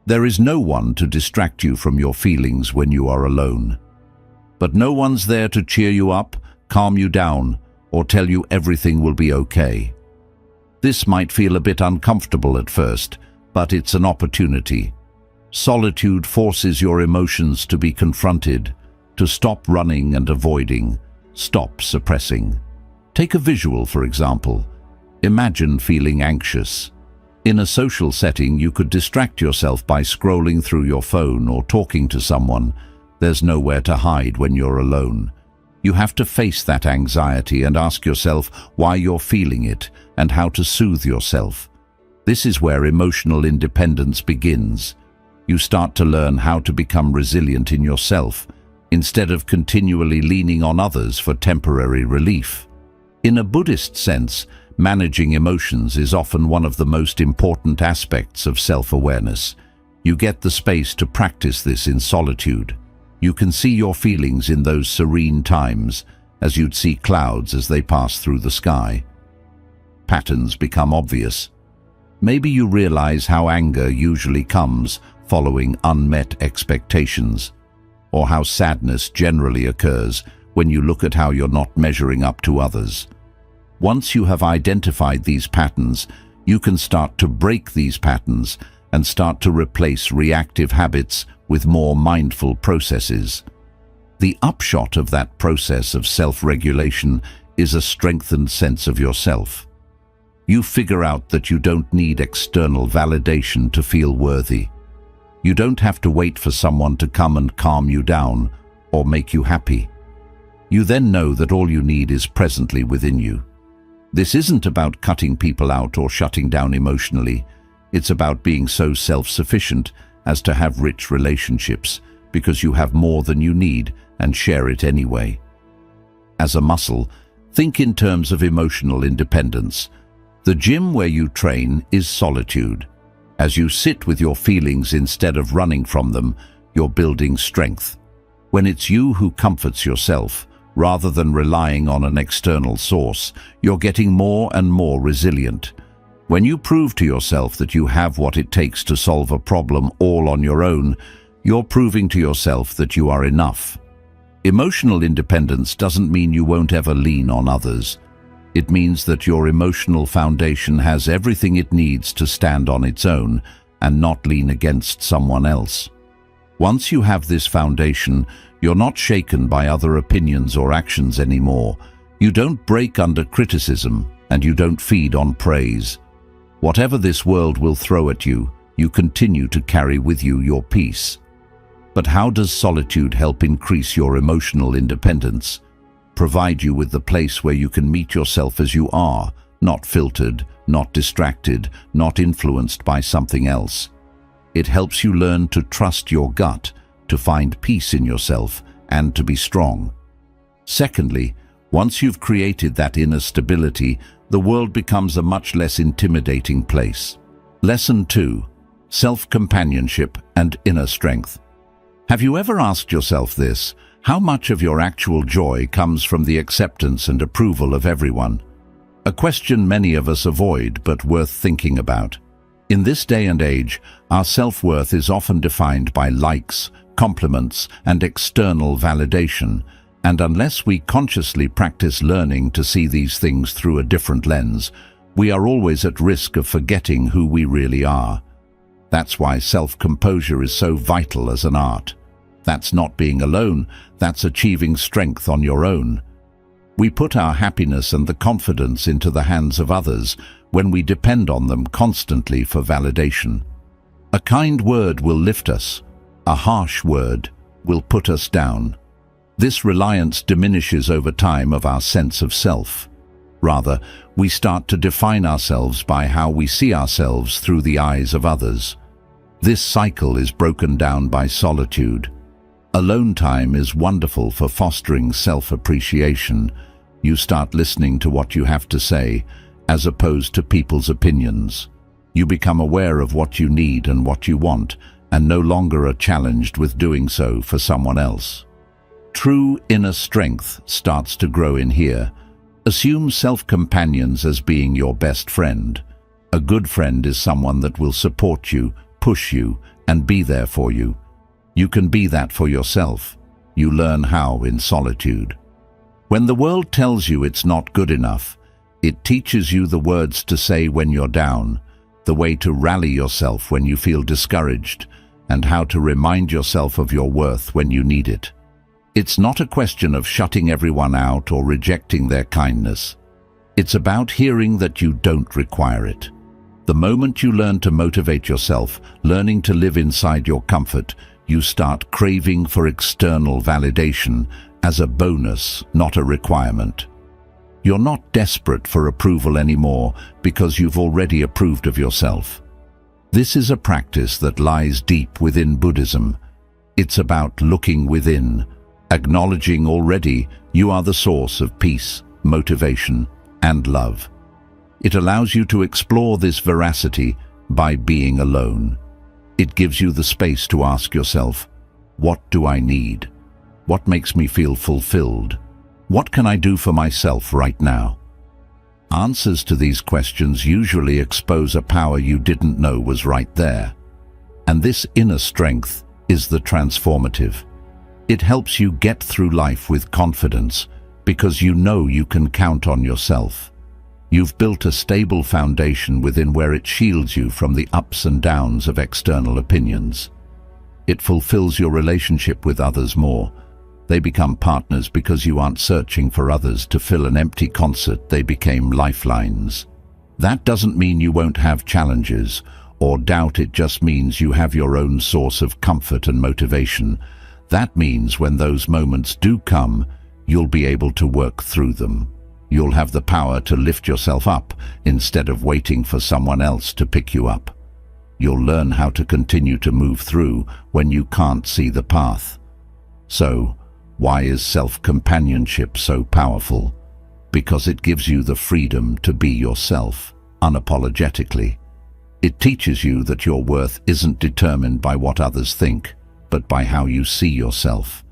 Speaker 1: There is no one to distract you from your feelings when you are alone. But no one's there to cheer you up, calm you down, or tell you everything will be okay. This might feel a bit uncomfortable at first, but it's an opportunity. Solitude forces your emotions to be confronted, to stop running and avoiding, stop suppressing. Take a visual, for example. Imagine feeling anxious. In a social setting, you could distract yourself by scrolling through your phone or talking to someone. There's nowhere to hide when you're alone. You have to face that anxiety and ask yourself why you're feeling it and how to soothe yourself. This is where emotional independence begins. You start to learn how to become resilient in yourself, instead of continually leaning on others for temporary relief. In a Buddhist sense, managing emotions is often one of the most important aspects of self-awareness. You get the space to practice this in solitude. You can see your feelings in those serene times, as you'd see clouds as they pass through the sky. Patterns become obvious. Maybe you realize how anger usually comes following unmet expectations, or how sadness generally occurs when you look at how you're not measuring up to others. Once you have identified these patterns, you can start to break these patterns and start to replace reactive habits with more mindful processes. The upshot of that process of self-regulation is a strengthened sense of yourself. You figure out that you don't need external validation to feel worthy. You don't have to wait for someone to come and calm you down or make you happy. You then know that all you need is presently within you. This isn't about cutting people out or shutting down emotionally. It's about being so self-sufficient as to have rich relationships, because you have more than you need and share it anyway. As a muscle, think in terms of emotional independence. The gym where you train is solitude. As you sit with your feelings instead of running from them, you're building strength. When it's you who comforts yourself, rather than relying on an external source, you're getting more and more resilient. When you prove to yourself that you have what it takes to solve a problem all on your own, you're proving to yourself that you are enough. Emotional independence doesn't mean you won't ever lean on others. It means that your emotional foundation has everything it needs to stand on its own and not lean against someone else. Once you have this foundation, you're not shaken by other opinions or actions anymore. You don't break under criticism, and you don't feed on praise. Whatever this world will throw at you, you continue to carry with you your peace. But how does solitude help increase your emotional independence? Provide you with the place where you can meet yourself as you are, not filtered, not distracted, not influenced by something else. It helps you learn to trust your gut, to find peace in yourself, and to be strong. Secondly, once you've created that inner stability, the world becomes a much less intimidating place. Lesson 2. Self-companionship and inner strength. Have you ever asked yourself this? How much of your actual joy comes from the acceptance and approval of everyone? A question many of us avoid, but worth thinking about. In this day and age, our self-worth is often defined by likes, compliments, and external validation, and unless we consciously practice learning to see these things through a different lens, we are always at risk of forgetting who we really are. That's why self-composure is so vital as an art. That's not being alone, that's achieving strength on your own. We put our happiness and the confidence into the hands of others when we depend on them constantly for validation. A kind word will lift us, a harsh word will put us down. This reliance diminishes over time of our sense of self. Rather, we start to define ourselves by how we see ourselves through the eyes of others. This cycle is broken down by solitude. Alone time is wonderful for fostering self-appreciation. You start listening to what you have to say, as opposed to people's opinions. You become aware of what you need and what you want, and no longer are challenged with doing so for someone else. True inner strength starts to grow in here. Assume self-companions as being your best friend. A good friend is someone that will support you, push you, and be there for you. You can be that for yourself. You learn how in solitude. When the world tells you it's not good enough, it teaches you the words to say when you're down, the way to rally yourself when you feel discouraged, and how to remind yourself of your worth when you need it. It's not a question of shutting everyone out or rejecting their kindness. It's about hearing that you don't require it. The moment you learn to motivate yourself, learning to live inside your comfort, you start craving for external validation as a bonus, not a requirement. You're not desperate for approval anymore because you've already approved of yourself. This is a practice that lies deep within Buddhism. It's about looking within, acknowledging already you are the source of peace, motivation, and love. It allows you to explore this veracity by being alone. It gives you the space to ask yourself, what do I need? What makes me feel fulfilled? What can I do for myself right now? Answers to these questions usually expose a power you didn't know was right there. And this inner strength is the transformative. It helps you get through life with confidence because you know you can count on yourself. You've built a stable foundation within where it shields you from the ups and downs of external opinions. It fulfills your relationship with others more. They become partners because you aren't searching for others to fill an empty concert. They became lifelines. That doesn't mean you won't have challenges or doubt. It just means you have your own source of comfort and motivation. That means when those moments do come, you'll be able to work through them. You'll have the power to lift yourself up instead of waiting for someone else to pick you up. You'll learn how to continue to move through when you can't see the path. So, why is self-companionship so powerful? Because it gives you the freedom to be yourself, unapologetically. It teaches you that your worth isn't determined by what others think, but by how you see yourself.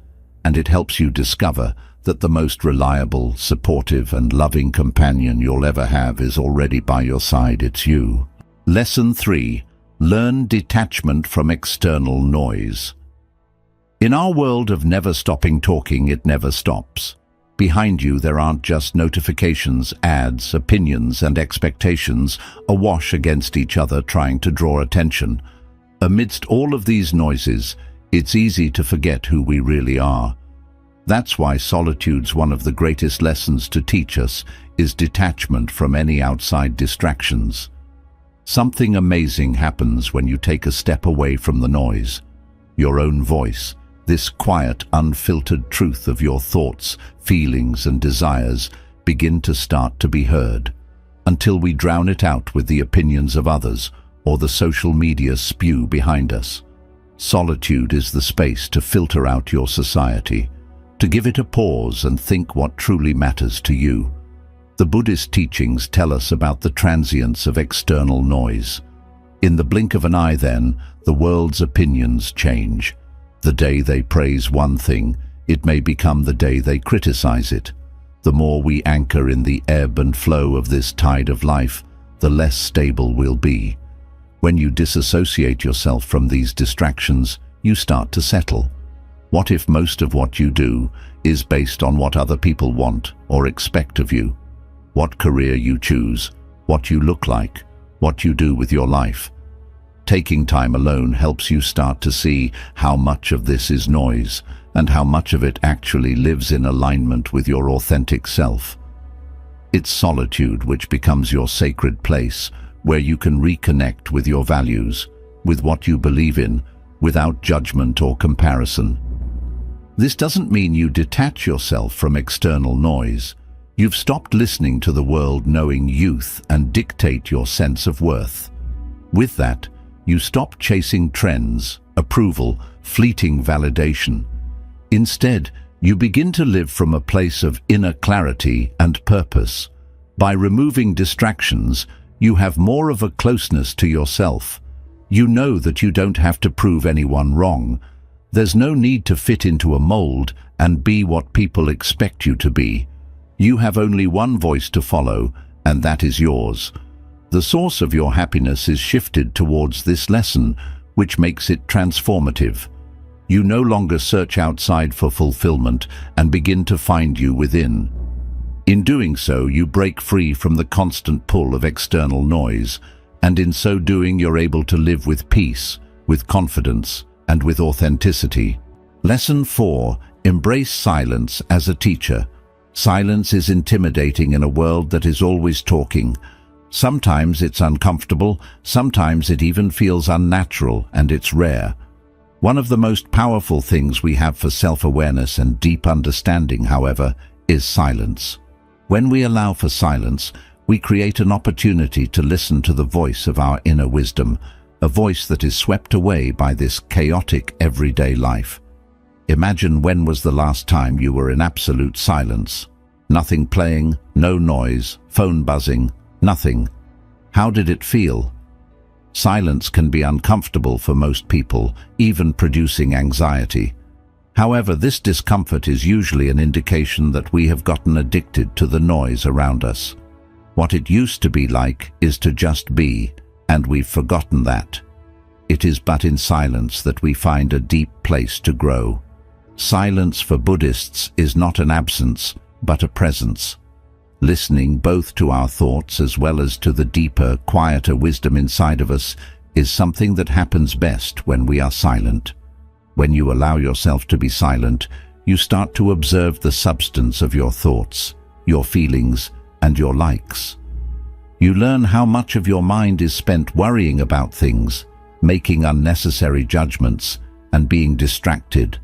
Speaker 1: And it helps you discover that the most reliable, supportive, and loving companion you'll ever have is already by your side. It's you. Lesson 3. Learn detachment from external noise. In our world of never stopping talking, it never stops. Behind you there aren't just notifications, ads, opinions, and expectations awash against each other trying to draw attention. Amidst all of these noises, it's easy to forget who we really are. That's why solitude's one of the greatest lessons to teach us is detachment from any outside distractions. Something amazing happens when you take a step away from the noise. Your own voice, this quiet, unfiltered truth of your thoughts, feelings, and desires begin to start to be heard, until we drown it out with the opinions of others or the social media spew behind us. Solitude is the space to filter out your society, to give it a pause and think what truly matters to you. The Buddhist teachings tell us about the transience of external noise. In the blink of an eye, then, the world's opinions change. The day they praise one thing, it may become the day they criticize it. The more we anchor in the ebb and flow of this tide of life, the less stable we'll be. When you disassociate yourself from these distractions, you start to settle. What if most of what you do is based on what other people want or expect of you? What career you choose, what you look like, what you do with your life. Taking time alone helps you start to see how much of this is noise and how much of it actually lives in alignment with your authentic self. It's solitude which becomes your sacred place, where you can reconnect with your values, with what you believe in, without judgment or comparison. This doesn't mean you detach yourself from external noise. You've stopped listening to the world knowing youth and dictate your sense of worth. With that, you stop chasing trends, approval, fleeting validation. Instead, you begin to live from a place of inner clarity and purpose. By removing distractions, you have more of a closeness to yourself. You know that you don't have to prove anyone wrong. There's no need to fit into a mold and be what people expect you to be. You have only one voice to follow, and that is yours. The source of your happiness is shifted towards this lesson, which makes it transformative. You no longer search outside for fulfillment and begin to find you within. In doing so, you break free from the constant pull of external noise, and in so doing you're able to live with peace, with confidence, and with authenticity. Lesson 4. Embrace silence as a teacher. Silence is intimidating in a world that is always talking. Sometimes it's uncomfortable, sometimes it even feels unnatural, and it's rare. One of the most powerful things we have for self-awareness and deep understanding, however, is silence. When we allow for silence, we create an opportunity to listen to the voice of our inner wisdom, a voice that is swept away by this chaotic everyday life. Imagine when was the last time you were in absolute silence. Nothing playing, no noise, phone buzzing, nothing. How did it feel? Silence can be uncomfortable for most people, even producing anxiety. However, this discomfort is usually an indication that we have gotten addicted to the noise around us. What it used to be like is to just be, and we've forgotten that. It is but in silence that we find a deep place to grow. Silence for Buddhists is not an absence, but a presence. Listening both to our thoughts as well as to the deeper, quieter wisdom inside of us is something that happens best when we are silent. When you allow yourself to be silent, you start to observe the substance of your thoughts, your feelings, and your likes. You learn how much of your mind is spent worrying about things, making unnecessary judgments, and being distracted.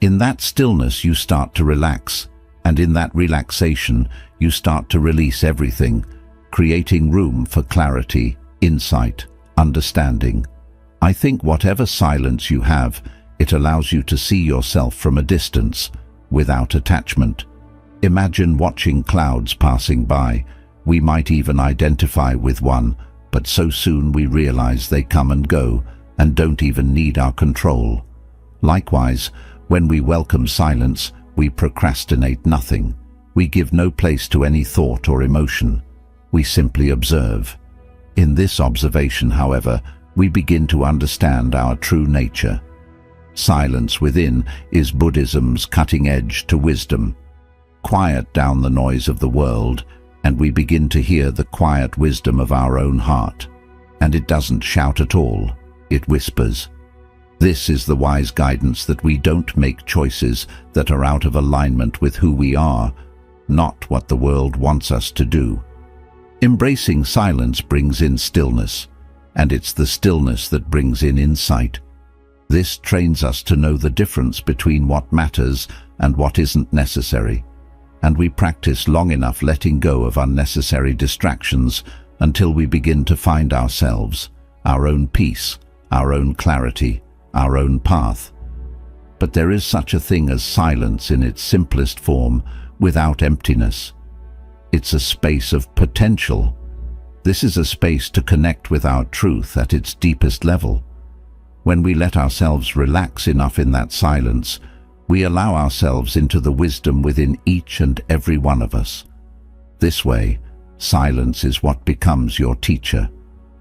Speaker 1: In that stillness, you start to relax, and in that relaxation, you start to release everything, creating room for clarity, insight, understanding. I think whatever silence you have, it allows you to see yourself from a distance, without attachment. Imagine watching clouds passing by. We might even identify with one, but so soon we realize they come and go, and don't even need our control. Likewise, when we welcome silence, we procrastinate nothing. We give no place to any thought or emotion. We simply observe. In this observation, however, we begin to understand our true nature. Silence within is Buddhism's cutting edge to wisdom. Quiet down the noise of the world, and we begin to hear the quiet wisdom of our own heart. And it doesn't shout at all, it whispers. This is the wise guidance that we don't make choices that are out of alignment with who we are, not what the world wants us to do. Embracing silence brings in stillness, and it's the stillness that brings in insight. This trains us to know the difference between what matters and what isn't necessary, and we practice long enough letting go of unnecessary distractions until we begin to find ourselves, our own peace, our own clarity, our own path. But there is such a thing as silence in its simplest form, without emptiness. It's a space of potential. This is a space to connect with our truth at its deepest level. When we let ourselves relax enough in that silence, we allow ourselves into the wisdom within each and every one of us. This way, silence is what becomes your teacher.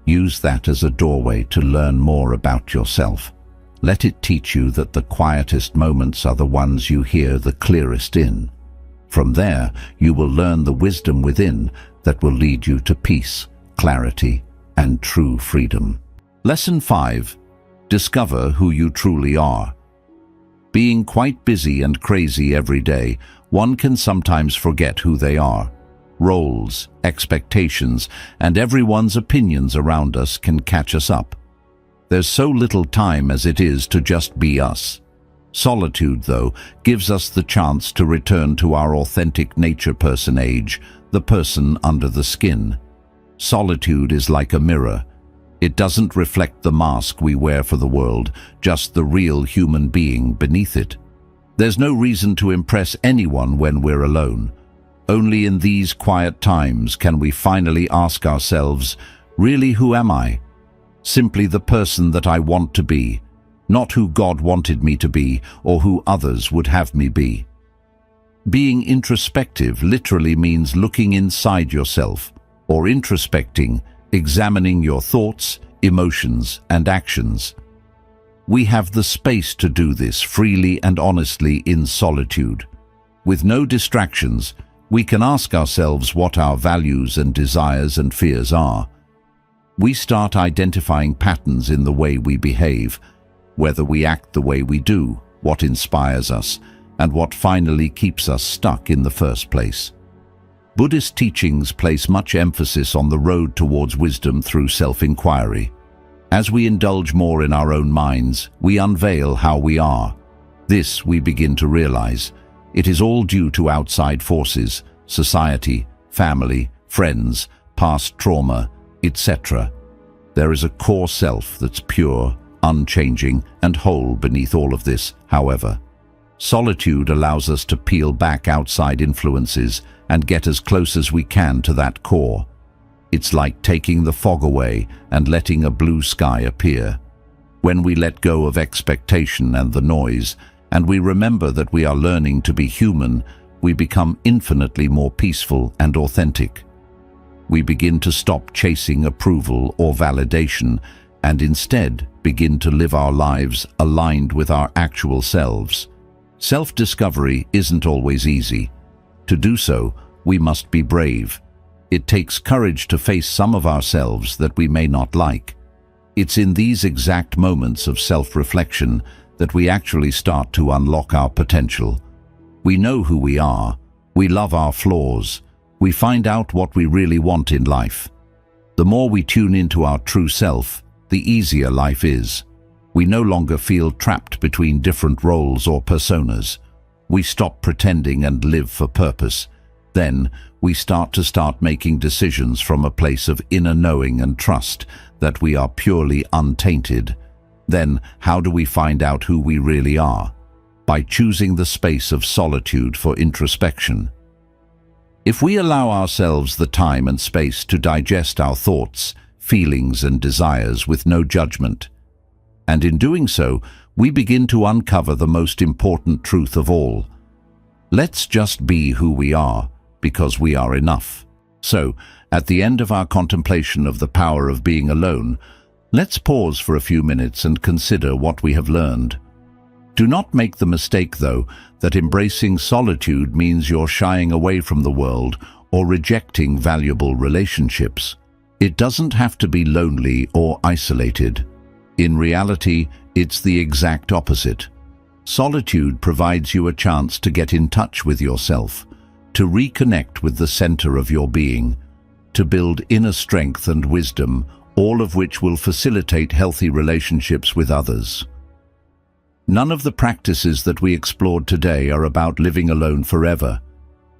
Speaker 1: Use that as a doorway to learn more about yourself. Let it teach you that the quietest moments are the ones you hear the clearest in. From there, you will learn the wisdom within that will lead you to peace, clarity, and true freedom. Lesson 5. Discover who you truly are. Being quite busy and crazy every day, one can sometimes forget who they are. Roles, expectations, and everyone's opinions around us can catch us up. There's so little time as it is to just be us. Solitude, though, gives us the chance to return to our authentic nature personage, the person under the skin. Solitude is like a mirror. It doesn't reflect the mask we wear for the world, just the real human being beneath it. There's no reason to impress anyone when we're alone. Only in these quiet times can we finally ask ourselves, really, who am I? Simply the person that I want to be, not who God wanted me to be or who others would have me be. Being introspective literally means looking inside yourself, or introspecting, examining your thoughts, emotions, and actions. We have the space to do this freely and honestly in solitude. With no distractions, we can ask ourselves what our values and desires and fears are. We start identifying patterns in the way we behave, whether we act the way we do, what inspires us, and what finally keeps us stuck in the first place. Buddhist teachings place much emphasis on the road towards wisdom through self-inquiry. As we indulge more in our own minds, we unveil how we are. This we begin to realize. It is all due to outside forces, society, family, friends, past trauma, etc. There is a core self that's pure, unchanging, and whole beneath all of this, however. Solitude allows us to peel back outside influences and get as close as we can to that core. It's like taking the fog away and letting a blue sky appear. When we let go of expectation and the noise, and we remember that we are learning to be human, we become infinitely more peaceful and authentic. We begin to stop chasing approval or validation and instead begin to live our lives aligned with our actual selves. Self-discovery isn't always easy. To do so, we must be brave. It takes courage to face some of ourselves that we may not like. It's in these exact moments of self-reflection that we actually start to unlock our potential. We know who we are. We love our flaws. We find out what we really want in life. The more we tune into our true self, the easier life is. We no longer feel trapped between different roles or personas. We stop pretending and live for purpose. Then, we start making decisions from a place of inner knowing and trust that we are purely untainted. Then, how do we find out who we really are? By choosing the space of solitude for introspection. If we allow ourselves the time and space to digest our thoughts, feelings, and desires with no judgment, and in doing so, we begin to uncover the most important truth of all. Let's just be who we are, because we are enough. So, at the end of our contemplation of the power of being alone, let's pause for a few minutes and consider what we have learned. Do not make the mistake, though, that embracing solitude means you're shying away from the world or rejecting valuable relationships. It doesn't have to be lonely or isolated. In reality, it's the exact opposite. Solitude provides you a chance to get in touch with yourself, to reconnect with the center of your being, to build inner strength and wisdom, all of which will facilitate healthy relationships with others. None of the practices that we explored today are about living alone forever.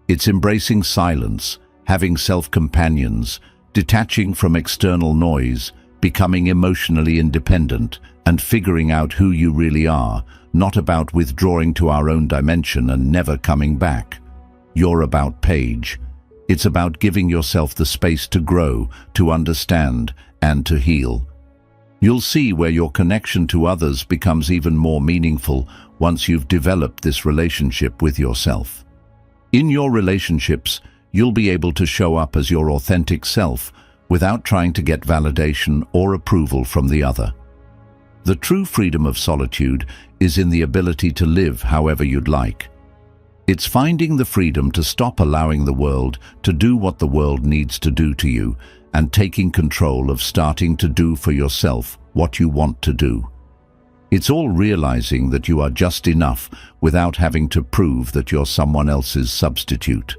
Speaker 1: It's embracing silence, having self-companions, detaching from external noise, becoming emotionally independent, and figuring out who you really are, not about withdrawing to our own dimension and never coming back. You're about Paige. It's about giving yourself the space to grow, to understand, and to heal. You'll see where your connection to others becomes even more meaningful once you've developed this relationship with yourself. In your relationships, you'll be able to show up as your authentic self without trying to get validation or approval from the other. The true freedom of solitude is in the ability to live however you'd like. It's finding the freedom to stop allowing the world to do what the world needs to do to you, and taking control of starting to do for yourself what you want to do. It's all realizing that you are just enough without having to prove that you're someone else's substitute.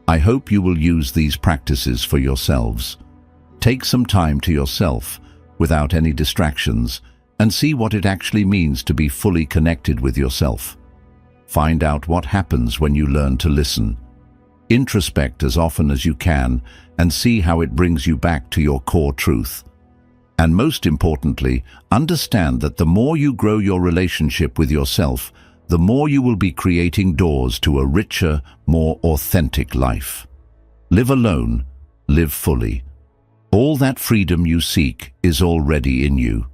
Speaker 1: I hope you will use these practices for yourselves. Take some time to yourself, without any distractions, and see what it actually means to be fully connected with yourself. Find out what happens when you learn to listen. Introspect as often as you can and see how it brings you back to your core truth. And most importantly, understand that the more you grow your relationship with yourself, the more you will be creating doors to a richer, more authentic life. Live alone, live fully. All that freedom you seek is already in you.